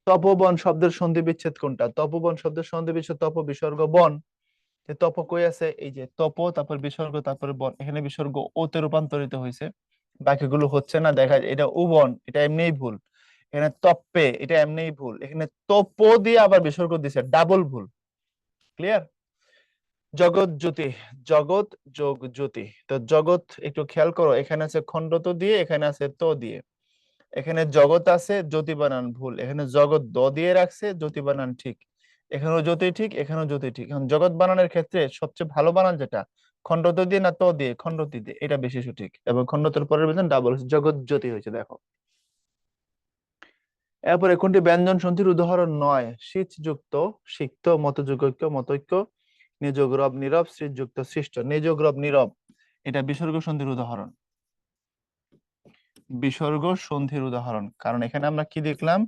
তপবন শব্দের সন্ধি বিচ্ছেদ কোনটা? তপবন শব্দের সন্ধি বিচ্ছেদ তপ বিসর্গ বন। তপ কই আছে? এই যে তপ, তারপর বিসর্গ, তারপরে বন, এখানে বিসর্গ ওতে রূপান্তরিত হয়েছে, বাকিগুলো হচ্ছে না। দেখা যায় এটা উবন, এটা এমনিই ভুল। এখানে তপ্পে, এটা এমনিই ভুল। এখানে তপ দিয়ে আবার বিসর্গ দিছে, ডাবল ভুল। ক্লিয়ার? জগৎ জ্যোতি, জগৎ যোগ জ্যোতি। তো জগৎ একটু খেয়াল করো, এখানে আছে খণ্ডত দিয়ে, এখানে আছে তো দিয়ে। এখানে জগৎ আছে, জ্যোতি বানান ভুল। এখানে জগৎ দ দিয়ে রাখছে, জ্যোতি বানান ঠিক। এখানেও জ্যোতি ঠিক, এখানেও জ্যোতি ঠিক। এখন জগৎ বানানের ক্ষেত্রে সবচেয়ে ভালো বানান যেটা, খণ্ডত দিয়ে না ত দিয়ে, খণ্ডতি দিয়ে, এটা বেশি সঠিক। এবং খণ্ডতের পরের ব্যঞ্জন ডাবল হয়েছে, জগৎজ্যোতি হয়েছে। দেখো এরপরে কোনটি ব্যঞ্জন সন্ধির উদাহরণ নয়? সিচযুক্ত, সিক্ত, মতযুগৈক্য, মতৈক্য, নিযোগ রব নীরব, শ্রীযুক্ত সৃষ্ট। নিযোগ রব নীরব এটা বিসর্গ সন্ধির উদাহরণ, বিসর্গ সন্ধির উদাহরণ। কারণ এখানে আমরা কি দেখলাম,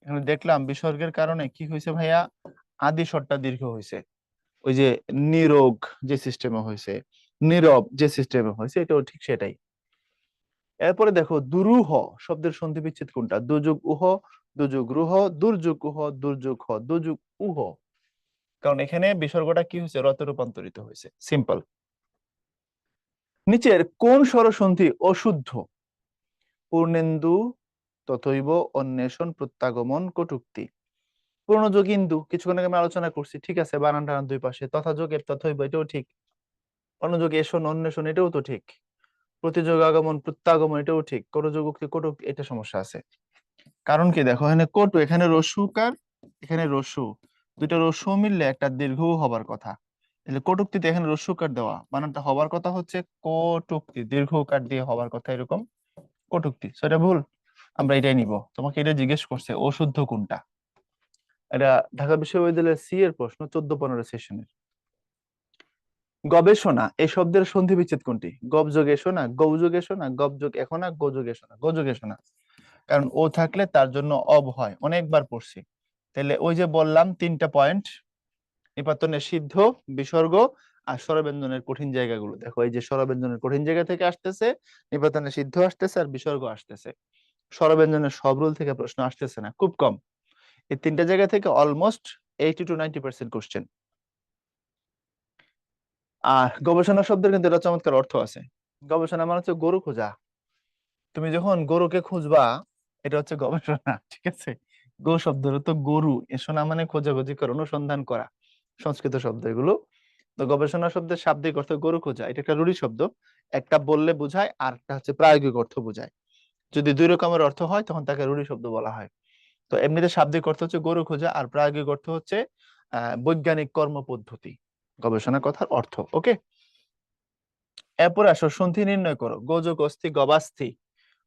এখানে দেখলাম বিসর্গের কারণে কি হয়েছে ভাইয়া, আদি স্বরটা দীর্ঘ হয়েছে। ওই যে নিরোগ যে সিস্টেমে হয়েছে, নীরব যে সিস্টেমে হয়েছে, এটাও ঠিক সেটাই। এরপরে দেখো দুরূহ শব্দের সন্ধি বিচ্ছেদ কোনটা? দুযুগ উহ, দুযুগ রুহ, দুর্যুগ উহ, দুর্যুগ হ, দুযুগ উহ। কারণ এখানে বিসর্গটা কি হয়েছে, রতে রূপান্তরিত হয়েছে। সিম্পল। নিচের কোন স্বরসন্ধি অশুদ্ধ? পূর্ণেন্দু, তথৈব, অন্বেষণ, প্রত্যাগমন, কটূক্তি। পূর্ণযোগ ইন্দু কিছুক্ষণ আগে আমি আলোচনা করছি, ঠিক আছে, বানান টানান দুই পাশে। তথাযোগের তথৈব এটাও ঠিক। অনুযোগ এষণ, অন্বেষণ এটাও তো ঠিক। প্রতিযোগ আগমন, প্রত্যাগমন এটাও ঠিক। করযোগ উক্তি, কটূক্তি এটা সমস্যা আছে। কারণ কি দেখো, এখানে কটু, এখানে রস্যুকার, এখানে রস্যু, দুইটা রস্যু মিললে একটা দীর্ঘ হবার কথা। তাহলে কটুক্তিতে এখানে রস্যুকার দেওয়া, বানানটা হবার কথা হচ্ছে কটুক্তি, দীর্ঘকার দিয়ে হবার কথা এরকম কটুক্তি। সেটা ভুল, আমরা এটাই নিব। তোমাকে এটা জিজ্ঞেস করছে অশুদ্ধ কোনটা। এটা ঢাকা বিশ্ববিদ্যালয়ের সি এর প্রশ্ন, 14-15 সেশনের। গবেষণা এই শব্দের সন্ধি বিচ্ছেদ কোনটি? গব যোগ এসো না, গৌ যোগ এসো না, গব যোগ এখন না, গো যোগ এসো না, গো যোগ এসো না। কারণ ও থাকলে তার জন্য অব হয়, অনেকবার পড়ছি। তাহলে ওই যে বললাম 3টা পয়েন্ট, নিপাতনের সিদ্ধ, বিসর্গ আর স্বরব্যঞ্জনের কঠিন জায়গাগুলো দেখো। এই যে স্বরব্যঞ্জনের কঠিন জায়গা থেকে আসতেছে, নিপাতনের সিদ্ধ আসতেছে, আর বিসর্গ আসতেছে। স্বরব্যঞ্জনের সব রুল থেকে প্রশ্ন আসতেছে না, খুব কম। এই 3টা জায়গা থেকে অলমোস্ট 80 to 90% কোশ্চেন। আর গবেষণা শব্দের কিন্তু এটা চমৎকার অর্থ আছে। গবেষণা মানে হচ্ছে গরু খোঁজা। তুমি যখন গরুকে খুঁজবা, এটা হচ্ছে গবেষণা, ঠিক আছে। গো শব্দের তো গরু, এসোনা মানে খোঁজাখুঁজি করা, অনুসন্ধান করা, সংস্কৃত শব্দ এগুলো। তো গবেষণা শব্দের শাব্দিক অর্থ গরু খোঁজা, এটা একটা রূঢ়ি শব্দ। একটা বললে বোঝায়, আর একটা হচ্ছে প্রায়োগিক অর্থ বোঝায়। যদি দুই রকমের অর্থ হয় তখন তাকে রূঢ়ি শব্দ বলা হয়। তো এমনিতে শাব্দিক অর্থ হচ্ছে গরু খোঁজা, আর প্রায়োগিক অর্থ হচ্ছে বৈজ্ঞানিক কর্মপদ্ধতি, গবেষণা কথার অর্থ। ওকে, এরপরে আসো সন্ধি নির্ণয় করো। গোযোগ অস্থি, গবাস্থি।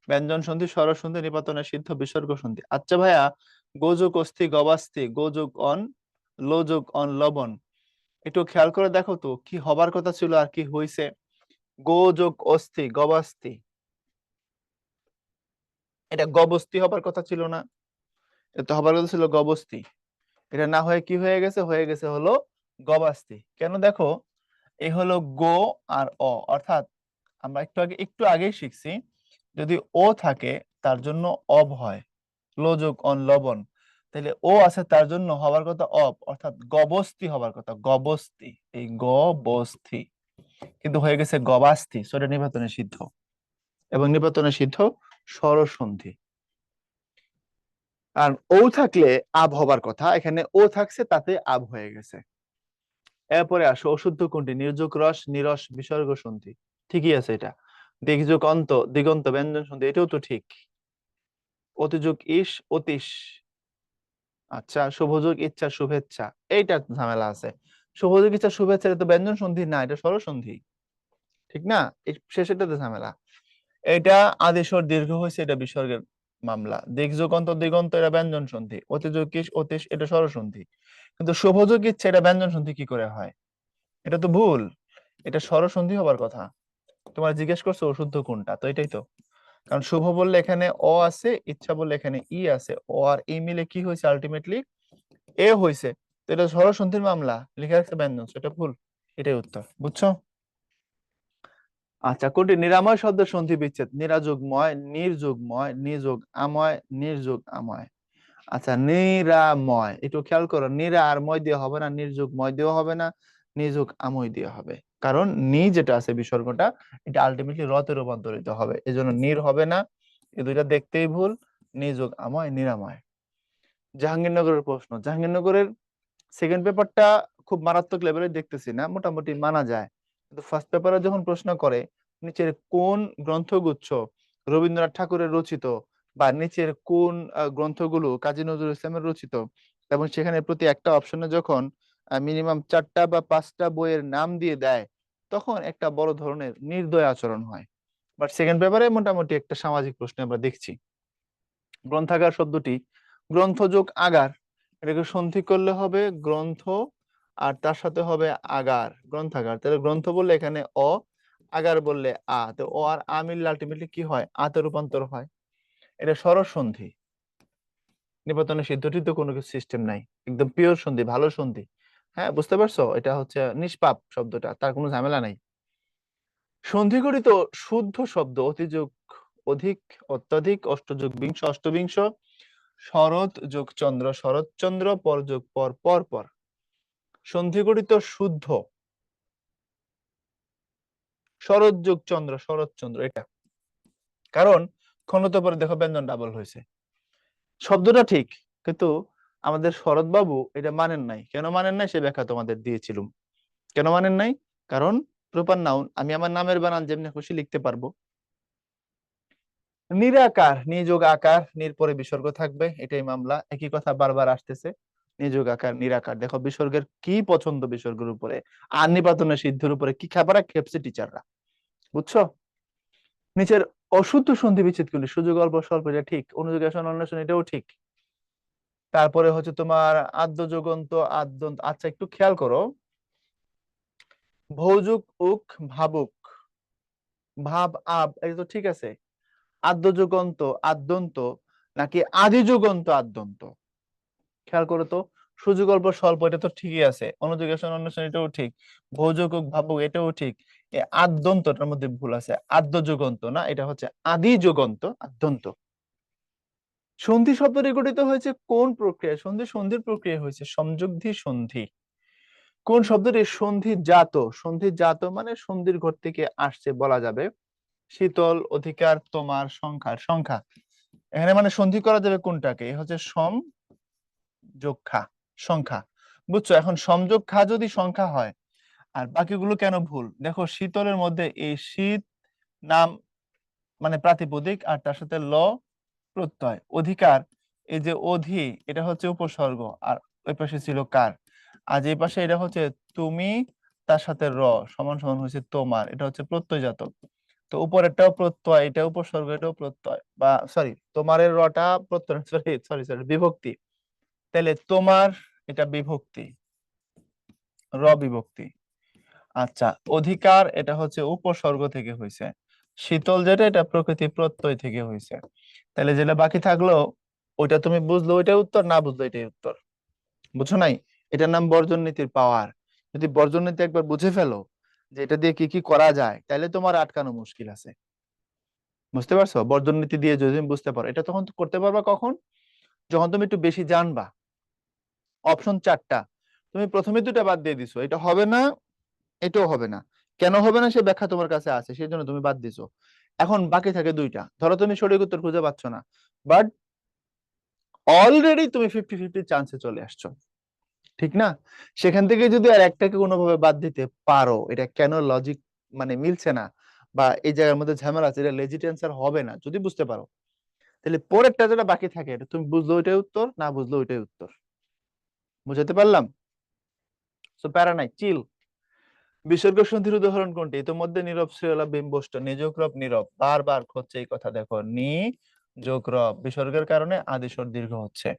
ব্যঞ্জন সন্ধি, স্বর সন্ধি, নিপাতনের সিদ্ধ, বিসর্গ সন্ধি। আচ্ছা ভাইয়া, গোযোগ অস্থি, গবাস্থি, গোযোগ অন, লোযোগ অন, লবণ। একটু খেয়াল করে দেখো তো কি হবার কথা ছিল আর কি হয়েছে। গোযোগ অস্থি, গবাস্থি, এটা গবস্থি হবার কথা ছিল না? এটা হবার কথা ছিল গবস্থি। এটা না হয়ে কি হয়ে গেছে, হয়ে গেছে হলো গবাস্থি। কেন দেখো, এই হলো গো আর অ, অর্থাৎ আমরা একটু আগেই শিখছি, যদি ও থাকে তার জন্য অব হয়, লোযোগ অন, লবণ। তাহলে ও আছে তার জন্য হবার কথা অব, অর্থাৎ গবস্তি হবার কথা, গবস্তি, এই গবস্থি। কিন্তু হয়ে গেছে গবাস্থি, সেটা নিপাতনে সিদ্ধ। এবং নিপাতনে সিদ্ধ স্বরসন্ধি। আর ও থাকলে আব হবার কথা, এখানে ও থাকছে তাতে আব হয়ে গেছে। এরপরে আসো অশুদ্ধ কোনটি? নির্যোগ রস, নিরস, বিসর্গ সন্ধি। ঠিকই আছে এটা। দিগযোগ অন্ত, দিগন্ত, ব্যঞ্জন সন্ধি, এটাও তো ঠিক। অতিযোগ ইস, অতিশ। আচ্ছা, শুভযোগ ইচ্ছা, শুভেচ্ছা, এইটা ঝামেলা আছে। শুভযোগ ইচ্ছা, শুভেচ্ছা এটা তো ব্যঞ্জন সন্ধি না, এটা স্বরসন্ধি, ঠিক না? এই শেষেরটাতে ঝামেলা। এটা আদেশর দীর্ঘ হয়েছে, এটা বিসর্গের মামলা। দিগযোগ অন্ত, দিগন্ত এটা ব্যঞ্জন সন্ধি। অতিযোগ ইস, অতিশ এটা স্বরসন্ধি। কিন্তু শুভযোগ ইচ্ছা এটা ব্যঞ্জন সন্ধি কি করে হয়? এটা তো ভুল, এটা স্বরসন্ধি হবার কথা। তোমার জিজ্ঞেস করছো অশুদ্ধ কোনটা, তো এটাই তো। কারণ শুভ বললে এখানে অ আছে, ইচ্ছা বললে এখানে ই আছে, ও আর ই মিলে কি হয়েছে, আলটিমেটলি এ হয়েছে। তো এটা স্বরসন্ধির মামলা, লিখে রাখছে ব্যঞ্জন, সেটা ভুল। এটাই উত্তর, বুঝছো? আচ্ছা, কোনটি নিরাময় শব্দের সন্ধি বিচ্ছেদ? নিরাযোগময়, নির্যোগময়, নিযোগ আময়, নির্যোগ আময়। আচ্ছা, নিরাময় একটু খেয়াল করো, নিরা আর ময় দিয়ে হবে না, নির্যোগ ময় দিয়ে হবে না, নিযোগ আময় দিয়ে হবে। কারণ নি যেটা আছে বিসর্গটা, এটা আলটিমেটলি রতে রূপান্তরিত হবে, এজন্য নির হবে না। এই দুইটা দেখতেই ভুল। নিযোগ আময়, নিরাময়। জাহাঙ্গীরনগরের প্রশ্ন, জাহাঙ্গীরনগরের সেকেন্ড পেপারটা খুব মারাত্মক লেভেলে দেখতেছি না, মোটামুটি মানা যায়। কিন্তু ফার্স্ট পেপারে যখন প্রশ্ন করে, নিচের কোন গ্রন্থগুচ্ছ রবীন্দ্রনাথ ঠাকুরের রচিত, বা নিচের কোন গ্রন্থগুলো কাজী নজরুল ইসলামের রচিত, এবং সেখানে প্রতি একটা অপশনে যখন মিনিমাম 4টা বা 5টা বইয়ের নাম দিয়ে দেয়, তখন একটা বড় ধরনের নির্দয় আচরণ হয়। বাট সেকেন্ড পেপারে মোটামুটি একটা সামাজিক প্রশ্ন আমরা দেখছি। গ্রন্থাগার শব্দটি গ্রন্থ যোগ আগার, এটাকে সন্ধি করলে হবে গ্রন্থ, আর তার সাথে হবে আগার, গ্রন্থাগার। তাহলে গ্রন্থ বললে এখানে অ, আগার বললে আ, তো ও আর আ মিললে আলটিমেটলি কি হয়? আতে রূপান্তর হয়। এটা সরস সন্ধি। নিপাতনের সিদ্ধটি তো কোনো কিছু সিস্টেম নাই, একদম পিওর সন্ধি, ভালো সন্ধি। হ্যাঁ, বুঝতে পারছো? এটা হচ্ছে নিষ্পাপ শব্দটা, তার কোনো ঝামেলা নাই। সন্ধিগঠিত শুদ্ধ শব্দ অতিযোগ অধিক, অত্যাধিক, অষ্টযোগ বিংশ, অষ্টবিংশ, শরৎ যোগ চন্দ্র, শরৎচন্দ্র, পর যোগ পর, পর পর। সন্ধিগঠিত শুদ্ধ শরৎ যোগ চন্দ্র, শরৎচন্দ্র, এটা কারণ খনত পরে দেখো ব্যঞ্জন ডাবল হয়েছে। শব্দটা ঠিক, কিন্তু আমাদের শরৎ বাবু এটা মানেন নাই। কেন মানেন নাই সে ব্যাখ্যা তোমাদের দিয়েছিলাম। কেন মানেন নাই? কারণ প্রপার নাউন আমি আমার নামের বানান যেমনি খুশি লিখতে পারবো। নিরাকার, নিযোগ আকার, নির পরে বিসর্গ থাকবে, এটাই মামলা। একই কথা বারবার আসতেছে, নিযোগ আকার নিরাকার। দেখো বিসর্গের কি পছন্দ, বিসর্গের উপরে আর নিপাতনের সিদ্ধের উপরে কি খাবারা খেপছে টিচাররা, বুঝছো? নিচের অশুদ্ধ সন্ধি বিচ্ছেদ করলে সুযোগ অল্প স্বল্প, এটা ঠিক। অনুযোগ আসন অন্বেষণ, এটাও ঠিক। তারপরে হচ্ছে তোমার আদ্য যুগন্ত আদ্যন্ত। আচ্ছা একটু খেয়াল করো, ভৌযুক উক ভাবুক, ভাব আব, এটা তো ঠিক আছে। আদ্য যুগন্ত আদ্যন্ত নাকি আদি যুগন্ত আদ্যন্ত? খেয়াল করো তো। সুযোগ অল্প স্বল্প, এটা তো ঠিকই আছে। অনুযোগ আসন অন্বেষণ, এটাও ঠিক। ভৌযোগ উক ভাবুক, এটাও ঠিক। এই আদ্যন্তটার মধ্যে ভুল আছে, আদ্য যুগন্ত না, এটা হচ্ছে আদি যুগন্ত আদ্যন্ত। সন্ধি শব্দটি গঠিত হয়েছে কোন প্রক্রিয়া? সন্ধির প্রক্রিয়া হয়েছে সংযুক্তি সন্ধি। কোন শব্দটি সন্ধি জাত? সন্ধি জাত মানে সন্ধির ঘর থেকে আসছে বলা যাবে। শীতল, অধিকার, তোমার, সংখ্যার, সংখ্যা। এখানে মানে সন্ধি করা যাবে কোনটাকে? এ হচ্ছে সম যোগ খা, সংখ্যা। বুঝছো? এখন সমযোগ খা যদি সংখ্যা হয়, আর বাকিগুলো কেন ভুল? দেখো শীতলের মধ্যে এই শীত নাম মানে প্রাতিপদিক, আর তার সাথে ল প্রত্যয়। অধিকার, এই যে অধি, এটা হচ্ছে উপসর্গ, আর ওই পাশে ছিল কার। আজ এই পাশে এটা হচ্ছে তুমি, তার সাথে র সমান সমান হয়েছে তোমার, এটা হচ্ছে প্রত্যয়জাত। তো উপরেরটাও প্রত্যয়, এটা উপসর্গ, এটাও প্রত্যয়, বা সরি তোমারের রটা প্রত্যয়, সরি সরি সরি বিভক্তি। তাহলে তোমার এটা বিভক্তি, র বিভক্তি। আচ্ছা, অধিকার এটা হচ্ছে উপসর্গ থেকে হয়েছে। শীতল যেটা, এটা প্রকৃতি প্রত্যয় থেকে হয়েছে। তাহলে যেটা বাকি থাকলো ওইটা তুমি বুঝলো ওইটাই উত্তর, না বুঝলো এটাই উত্তর। বুঝছো নাই? এটার নাম বর্জন নীতির পাওয়ার। যদি বর্জন নীতি একবার বুঝে ফেলো যে এটা দিয়ে কি কি করা যায়, তাহলে তোমার আটকানো মুশকিল আছে। বুঝতে পারছো? বর্জন নীতি দিয়ে যদি তুমি বুঝতে পারো, এটা তখন করতে পারবা কখন? যখন তুমি একটু বেশি জানবা। অপশন চারটা, তুমি প্রথমে দুটা বাদ দিয়ে দিছো, এটা হবে না, এটাও হবে না। কেন হবে না সে ব্যাখ্যা তোমার কাছে আছে, সেই জন্য তুমি বাদ দিছো। এখন বাকি থাকে দুইটা। ধরো তুমি সঠিক উত্তর খুঁজে পাচ্ছ না, বাট অলরেডি তুমি 50-50 চান্সে চলে আসছো, ঠিক না? সেখান থেকে যদি আর একটাকে কোনোভাবে বাদ দিতে পারো, এটা কেন লজিক মানে মিলছে না, বা এই জায়গার মধ্যে ঝামেলা আছে, এটা লেজিট অ্যান্সার হবে না যদি বুঝতে পারো। তাহলে পরেরটা যেটা বাকি থাকে, এটা তুমি বুঝলো ওইটাই উত্তর, না বুঝলো ওইটাই উত্তর। বুঝাতে পারলাম? সো প্যারা নাই, চিল। বিসর্গ সন্ধির উদাহরণ কোনটি? ইতোমধ্যে নীরব শ্রেয়লা বিম্বষ্ট, নিযোগ রব নীরব, বারবার হচ্ছে এই কথা। দেখো নি যোগ রব, বিসর্গের কারণে আদিস্বর দীর্ঘ হচ্ছে।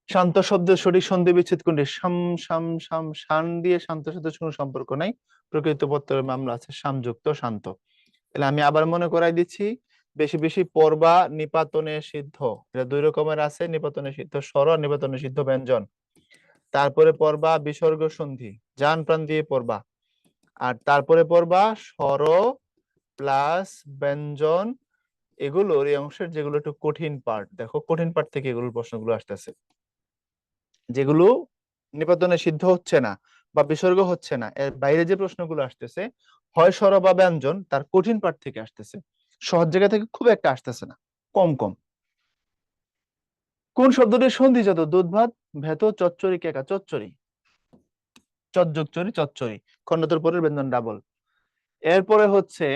শান্ত শব্দের সঠিক সন্ধি বিচ্ছেদ কোনটি? শাম শাম শাম, শান দিয়ে শান্তের সাথে কোনো সম্পর্ক নাই। প্রকৃতপত্রের মামলা আছে শামযুক্ত শান্ত। তাহলে আমি আবার মনে করাই দিচ্ছি, বেশি বেশি পড়বা নিপাতনে সিদ্ধ। এটা দুই রকমের আছে, নিপাতনে সিদ্ধ স্বর, নিপাতনে সিদ্ধ ব্যঞ্জন। তারপরে পড়বা বিসর্গ সন্ধি, জান প্রাণ দিয়ে পড়বা। আর তারপরে পড়বা স্বর প্লাস ব্যঞ্জন, এগুলোর এই অংশের যেগুলো একটু কঠিন পার্ট, দেখো কঠিন পার্ট থেকে এগুলোর প্রশ্নগুলো আসতেছে, যেগুলো নিপাতনে সিদ্ধ হচ্ছে না বা বিসর্গ হচ্ছে না, এর বাইরে যে প্রশ্নগুলো আসতেছে, হয় স্বর বা ব্যঞ্জন, তার কঠিন পার্ট থেকে আসতেছে। সহজ জায়গা থেকে খুব একটা আসতেছে না, কম কম। কোন শব্দটি সন্ধিজাত? দুধ ভাত, ভেত, চচ্চড়ি, কেকা। চচ্চড়ি, চচ্চড়ি চচ্চড়ি, খন্ডতের পরের ব্যঞ্জন ডাবল। এরপরে হচ্ছে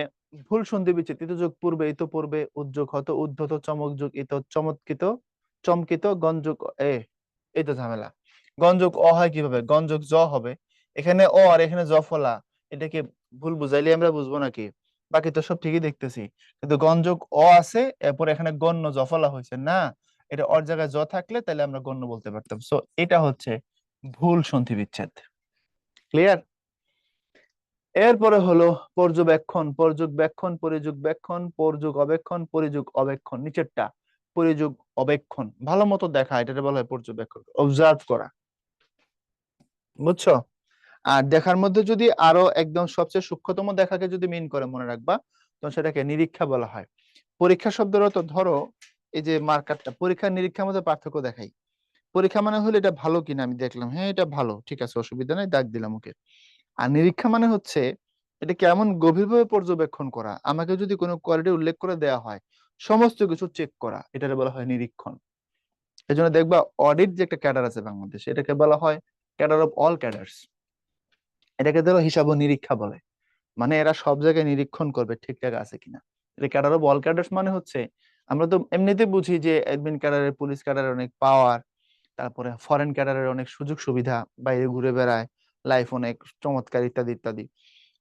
ভুল সন্ধি বিচ্ছেদ। ইতযোগ পূর্বে, ইত পূর্বে, উদ্যোগ হত, উদ্ধত, চমক যোগ ইত, চমৎকৃত, চমকিত, গঞ্যোগ এই তো ঝামেলা। গঞ্যোগ অ হয় কিভাবে? গঞ্যোগ জ হবে, এখানে অ আর এখানে জ ফলা, এটাকে ভুল বুঝাইলে আমরা বুঝবো নাকি? বাকি তো সব ঠিকই দেখতেছি, কিন্তু গণযোগ অ আছে, এরপর এখানে গণ্য জ ফলা হয়েছে না, এটা ওর জায়গায় জ থাকলে তাহলে আমরা গণ্য বলতে পারতাম। সো এটা হচ্ছে ভুল সন্ধি বিচ্ছেদ। ক্লিয়ার? এরপরে হলো পর্যবেক্ষণ, পর্যবেক্ষণ, পরিযোগ বেক্ষণ, পরযোগ অবেক্ষণ, পরিযোগ অবেক্ষণ। নিচেরটা পরিযোগ অবেক্ষণ, ভালো মতো দেখা, এটা বলা হয় পর্যবেক্ষণ, অবজার্ভ করা। বুঝছো? আর দেখার মধ্যে যদি আরো একদম সবচেয়ে সূক্ষ্মতম দেখাকে যদি মিন করে মনে রাখবা, তো সেটাকে নিরীক্ষা বলা হয়। পরীক্ষা শব্দের অর্থ ধরো এই যে মার্কারটা, পরীক্ষা নিরীক্ষার মধ্যে পার্থক্য দেখাই। পরীক্ষা মানে হলো এটা ভালো কিনা আমি দেখলাম, হ্যাঁ এটা ভালো, ঠিক আছে অসুবিধা নাই, দাগ দিলাম ওকে। আর নিরীক্ষা মানে হচ্ছে এটা কেমন গভীরভাবে পর্যবেক্ষণ করা, আমাকে যদি কোনো কোয়ালিটি উল্লেখ করে দেওয়া হয়, সমস্ত কিছু চেক করা, এটাকে বলা হয় নিরীক্ষণ। এই জন্য দেখবা অডিট যে একটা ক্যাডার আছে বাংলাদেশে, এটাকে বলা হয় ক্যাডার অফ অল ক্যাডার্স। এটাকে ধরো হিসাব ও নিরীক্ষা বলে, মানে এরা সব জায়গায় নিরীক্ষণ করবে ঠিকঠাক আছে কিনা। এটা ক্যাডার অফ অল ক্যাডার্স মানে হচ্ছে, আমরা তো এমনিতে বুঝি যে অ্যাডমিন ক্যাডারের, পুলিশ ক্যাডারের অনেক পাওয়ার, তারপরে ফরেন ক্যাডারের অনেক সুযোগ সুবিধা, বাইরে ঘুরে বেড়ায়, লাইফ অনেক চমৎকার ইত্যাদি ইত্যাদি।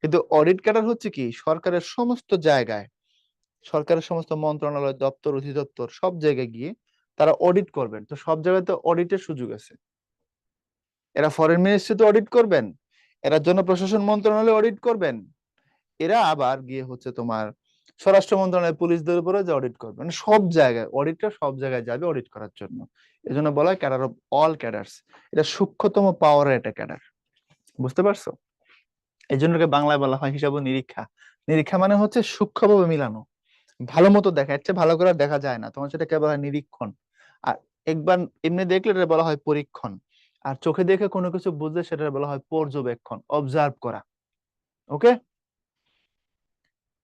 কিন্তু অডিট ক্যাডার হচ্ছে কি সরকারের সমস্ত জায়গায়, সরকারের সমস্ত মন্ত্রণালয়, দপ্তর, অধিদপ্তর সব জায়গায় গিয়ে তারা অডিট করবেন। তো সব জায়গায় তো অডিটের সুযোগ আছে, এরা ফরেন মিনিস্ট্রিতে অডিট করবেন, এরা জনপ্রশাসন মন্ত্রণালয়ে অডিট করবেন, এরা আবার গিয়ে হচ্ছে তোমার স্বরাষ্ট্র মন্ত্রণালয় পুলিশদের উপরে যে অডিট করবে, মানে সব জায়গায় অডিটটা সব জায়গায় যাবে অডিট করার জন্য। এই জন্য বলা হয় ক্যাডার অফ অল ক্যাডার্স। এটা সূক্ষ্মতম পাওয়ারের একটা ক্যাডার। বুঝতে পারছো? এই জন্য একে বাংলায় বলা হয় হিসাব ও নিরীক্ষা। নিরীক্ষা মানে হচ্ছে সূক্ষ্মভাবে মিলানো, ভালো মতো দেখা, এর চেয়ে ভালো করে আর দেখা যায় না, তোমার সেটাকে বলা হয় নিরীক্ষণ। আর একবার এমনি দেখলে এটা বলা হয় পরীক্ষণ। আর চোখে দেখে কোনো কিছু বুঝলে সেটা বলা হয় পর্যবেক্ষণ, অবজার্ভ করা। ওকে?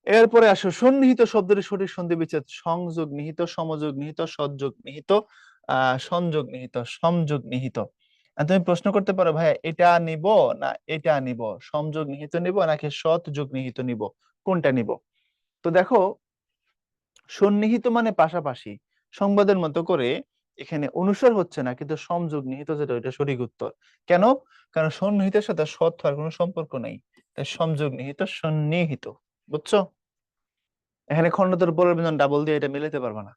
এরপরে আসো সন্নিহিত শব্দের সঠিক সন্ধি বিচ্ছেদ। সংযোগ নিহিত, সমযোগ নিহিত, সহযোগ নিহিত, সংযোগ নিহিত, সমযোগ নিহিত। আর তুমি প্রশ্ন করতে পারো ভাইয়া এটা নিব না এটা নিব, সমযোগ নিহিত নিব নাকি সৎযোগ নিহিত নিব, কোনটা নিব? তো দেখো, সন্নিহিত মানে পাশাপাশি, সংবাদের মতো করে, এখানে অনুসার হচ্ছে না, কিন্তু সংযোগ নিহিত যেটা ওইটা সঠিক উত্তর। কেন? কারণ সন্নিহিতের সাথে সৎ হওয়ার কোনো সম্পর্ক নেই, তাই সংযোগ নিহিত, সন্নিহিত। বুঝছো? এখানে খন্ডতের পরের ব্যঞ্জন ডাবল দিয়ে এটা মিলাতে পারবে না।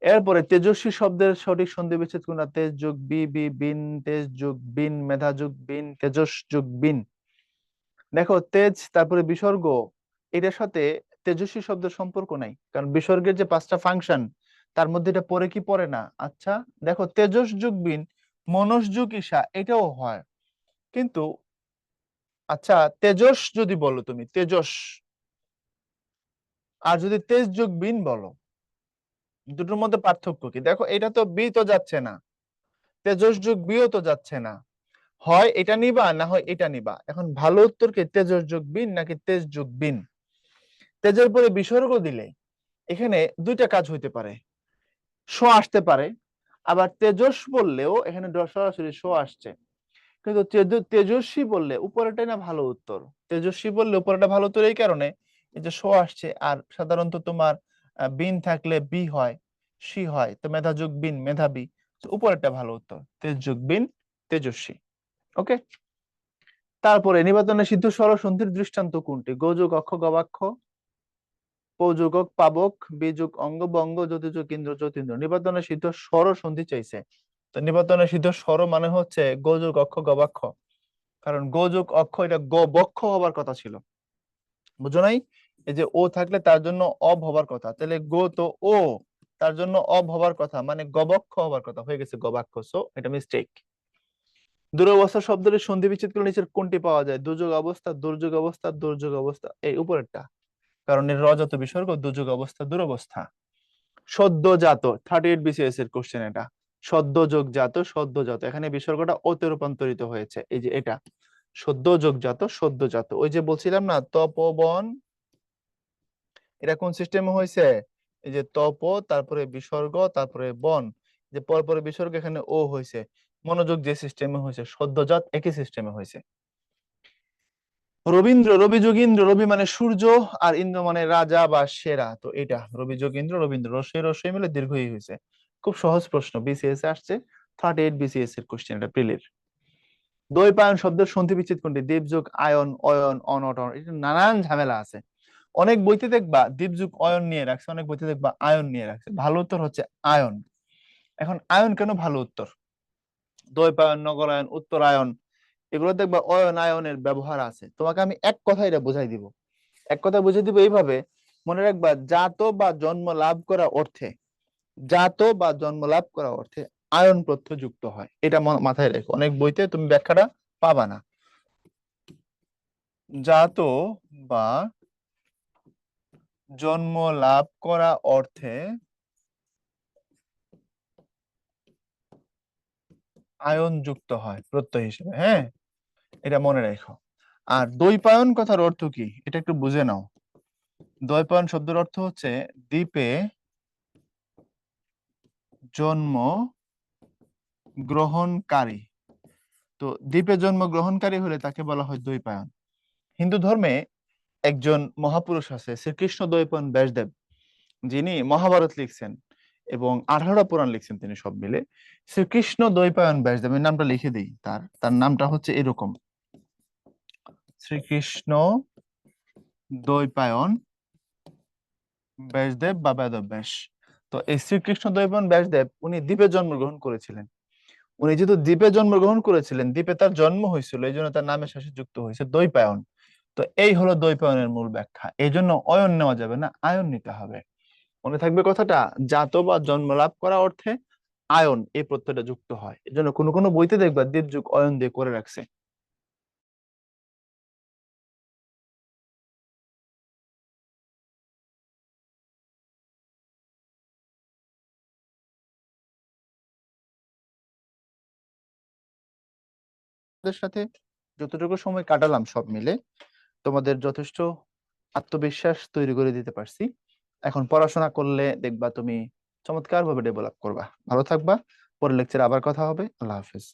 এরপরে তেজস্বী শব্দের সঠিক সন্ধি বিচ্ছেদ কোনটা? তেজ যোগ বি, বি বিন, তেজ যোগ বিন, মেধা যোগ বিন, তেজস যোগ বিন। দেখো তেজ তারপরে বিসর্গ, এটার সাথে তেজস্বী শব্দের সম্পর্ক নাই, কারণ বিসর্গের যে পাঁচটা ফাংশন তার মধ্যে এটা পড়ে কি পড়ে না? আচ্ছা, দেখো তেজস যোগ বিন, মনস যোগ ঈশা, এটাও হয়, কিন্তু আচ্ছা তেজস যদি বলো তুমি তেজস, আর যদি তেজ যোগ বিন বলো, দুটোর মধ্যে পার্থক্য কি? দেখো এটা তো বি তো যাচ্ছে না, তেজস যোগ বিও তো যাচ্ছে না, হয় এটা নিবা না হয় এটা নিবা। এখন ভালো উত্তর কি তেজস যোগ বিন নাকি তেজ যোগ বিন? তেজের পরে বিসর্গ দিলে এখানে দুইটা কাজ হইতে পারে, শো আসতে পারে, আবার তেজস বললেও এখানে সরাসরি শো আসছে। কিন্তু তেজস্বী বললে উপরেটাই না ভালো উত্তর, তেজস্বী বললে উপরেটা ভালো উত্তর এই কারণে এই যে শো আসছে, আর সাধারণত তোমার বিন থাকলে বি হয়, সি হয়, তো মেধা যোগ বিন মেধাবী, তো উপরেরটা ভালো উত্তর, তেজ যোগ বিন তেজস্বী। ওকে? তারপরে নিবাচনে সিদ্ধ স্বর সন্ধির দৃষ্টান্ত কোনটি? গোযোগ অক্ষ গবাক্ষ, পৌযোগক পাবক, বিযোগ অঙ্গ বঙ্গ, জ্যোতিযোগ ইন্দ্র জ্যোতিন্দ্র। নিবাচনে সিদ্ধ স্বর সন্ধি চাইছে, তো নিবাচনে সিদ্ধ স্বর মানে হচ্ছে গোযোগ অক্ষ গবাক্ষ, কারণ গোযোগ অক্ষ এটা গবক্ষ হবার কথা ছিল, বুঝো নাই? এই যে ও থাকলে তার জন্য অব হবার কথা, তাহলে গো তো ও, তার জন্য অব হবার কথা, মানে গবক্ষ হবার কথা, হয়ে গেছে গবাক্ষ, সো এটা মিস্টেক। দুরবস্থা শব্দের সন্ধি বিচ্ছেদ করলে নিচের কোনটি পাওয়া যায়? দুযোগ অবস্থা, দুর্যোগ অবস্থা, দুর্যোগ অবস্থা, এই উপরেরটা, কারণ এর রজত বিসর্গ, দুযোগ অবস্থা, দুরবস্থা। সদ্যজাত 38 বিসিএস এর কোশ্চেন এটা, সদ্যযোগ জাত, সদ্যজাত, এখানে বিসর্গটা ওতে রূপান্তরিত হয়েছে, এই যে এটা সদ্যযোগ জাত, সদ্যজাত। ওই যে বলছিলাম না তপবন, এটা কোন সিস্টেমে হয়েছে? এই যে তপ, তারপরে বিসর্গ, তারপরে বন, যে পরপরে বিসর্গ, এখানে ও হয়েছে। মনোযোগ যে সিস্টেমে হয়েছে, সদ্যজাত একই সিস্টেমে হয়েছে। রবীন্দ্র, রবি যোগীন্দ্র, রবি মানে সূর্য, আর ইন্দ্র মানে রাজা বা সেরা, তো এটা রবি যোগীন্দ্র রবীন্দ্র, রসই রসই মিলে দীর্ঘই হয়েছে। খুব সহজ প্রশ্ন, বিসিএস এ আসছে, 38 বিসিএস এর কোশ্চেন, এটা প্রিলির। দ্বৈপায়ন শব্দের সন্ধি বিচ্ছেদ কোনটি? দ্বীপ যোগ আয়ন, অয়ন, অনটন, এটা নানান ঝামেলা আছে। অনেক বইতে দেখবা দ্বীপ যোগ অয়ন নিয়ে রাখছে, অনেক বইতে দেখবা আয়ন নিয়ে রাখছে। ভালো উত্তর হচ্ছে আয়ন। এখন আয়ন কেন ভালো উত্তর? দ্বৈপায়ন, নগরায়ন, উত্তরায়ণ, এগুলো দেখবা অয়ন আয়নের ব্যবহার আছে। তোমাকে আমি এক কথায় এটা বুঝাই দিব, এক কথায় বুঝিয়ে দিব এইভাবে। মনে রাখবা, জাত বা জন্ম লাভ করা অর্থে, জাত বা জন্ম লাভ করা অর্থে আয়ন প্রত্যয় যুক্ত হয়। এটা মাথায় রেখো, অনেক বইতে তুমি ব্যাখ্যাটা পাবা না। জাত বা জন্ম লাভ করা অর্থে আয়ন যুক্ত হয় প্রত্যয় হিসেবে, হ্যাঁ, এটা মনে রেখো। আর দ্বৈপায়ন কথার অর্থ কি এটা একটু বুঝে নাও। দ্বৈপায়ন শব্দের অর্থ হচ্ছে দ্বীপে জন্ম গ্রহণকারী। তো দ্বীপে জন্ম গ্রহণকারী হলে তাকে বলা হয় দ্বৈপায়ন। হিন্দু ধর্মে একজন মহাপুরুষ আছে শ্রীকৃষ্ণ দ্বৈপায়ন ব্যাসদেব, যিনি মহাভারত লিখছেন এবং 18টা পুরাণ লিখছেন তিনি সব মিলে। শ্রীকৃষ্ণ দ্বৈপায়ন ব্যাসদেবের নামটা লিখে দিই, তার তার নামটা হচ্ছে এরকম, শ্রীকৃষ্ণ দ্বৈপায়ন ব্যাসদেব বা বেদব্যাস। তো এই শ্রীকৃষ্ণ দ্বৈপায়ন ব্যাসদেব উনি দ্বীপে জন্মগ্রহণ করেছিলেন। উনি যেহেতু দ্বীপে জন্মগ্রহণ করেছিলেন, দ্বীপে তার জন্ম হয়েছিল, এই জন্য তার নামের সাথে যুক্ত হয়েছে দ্বৈপায়ন। তো এই হলো দ্বৈপায়নের মূল ব্যাখ্যা। এই জন্য অয়ন নেওয়া যাবে না, আয়ন নিতে হবে। মনে থাকবে কথাটা, জাত বা জন্ম লাভ করা অর্থে আয়ন এই প্রত্যয়টা যুক্ত হয়। এই জন্য কোনো কোনো বইতে দেখবা দ্বীপ যুগ অয়ন দিয়ে করে রাখছে। তোমাদের সাথে যতটুকু সময় কাটালাম সব মিলে তোমাদের যথেষ্ট আত্মবিশ্বাস তৈরি করে দিতে পারছি। এখন পড়াশোনা করলে দেখবা তুমি চমৎকার ভাবে ডেভেলপ করবা। ভালো থাকবা। পরের লেকচারে আবার কথা হবে। আল্লাহ হাফেজ।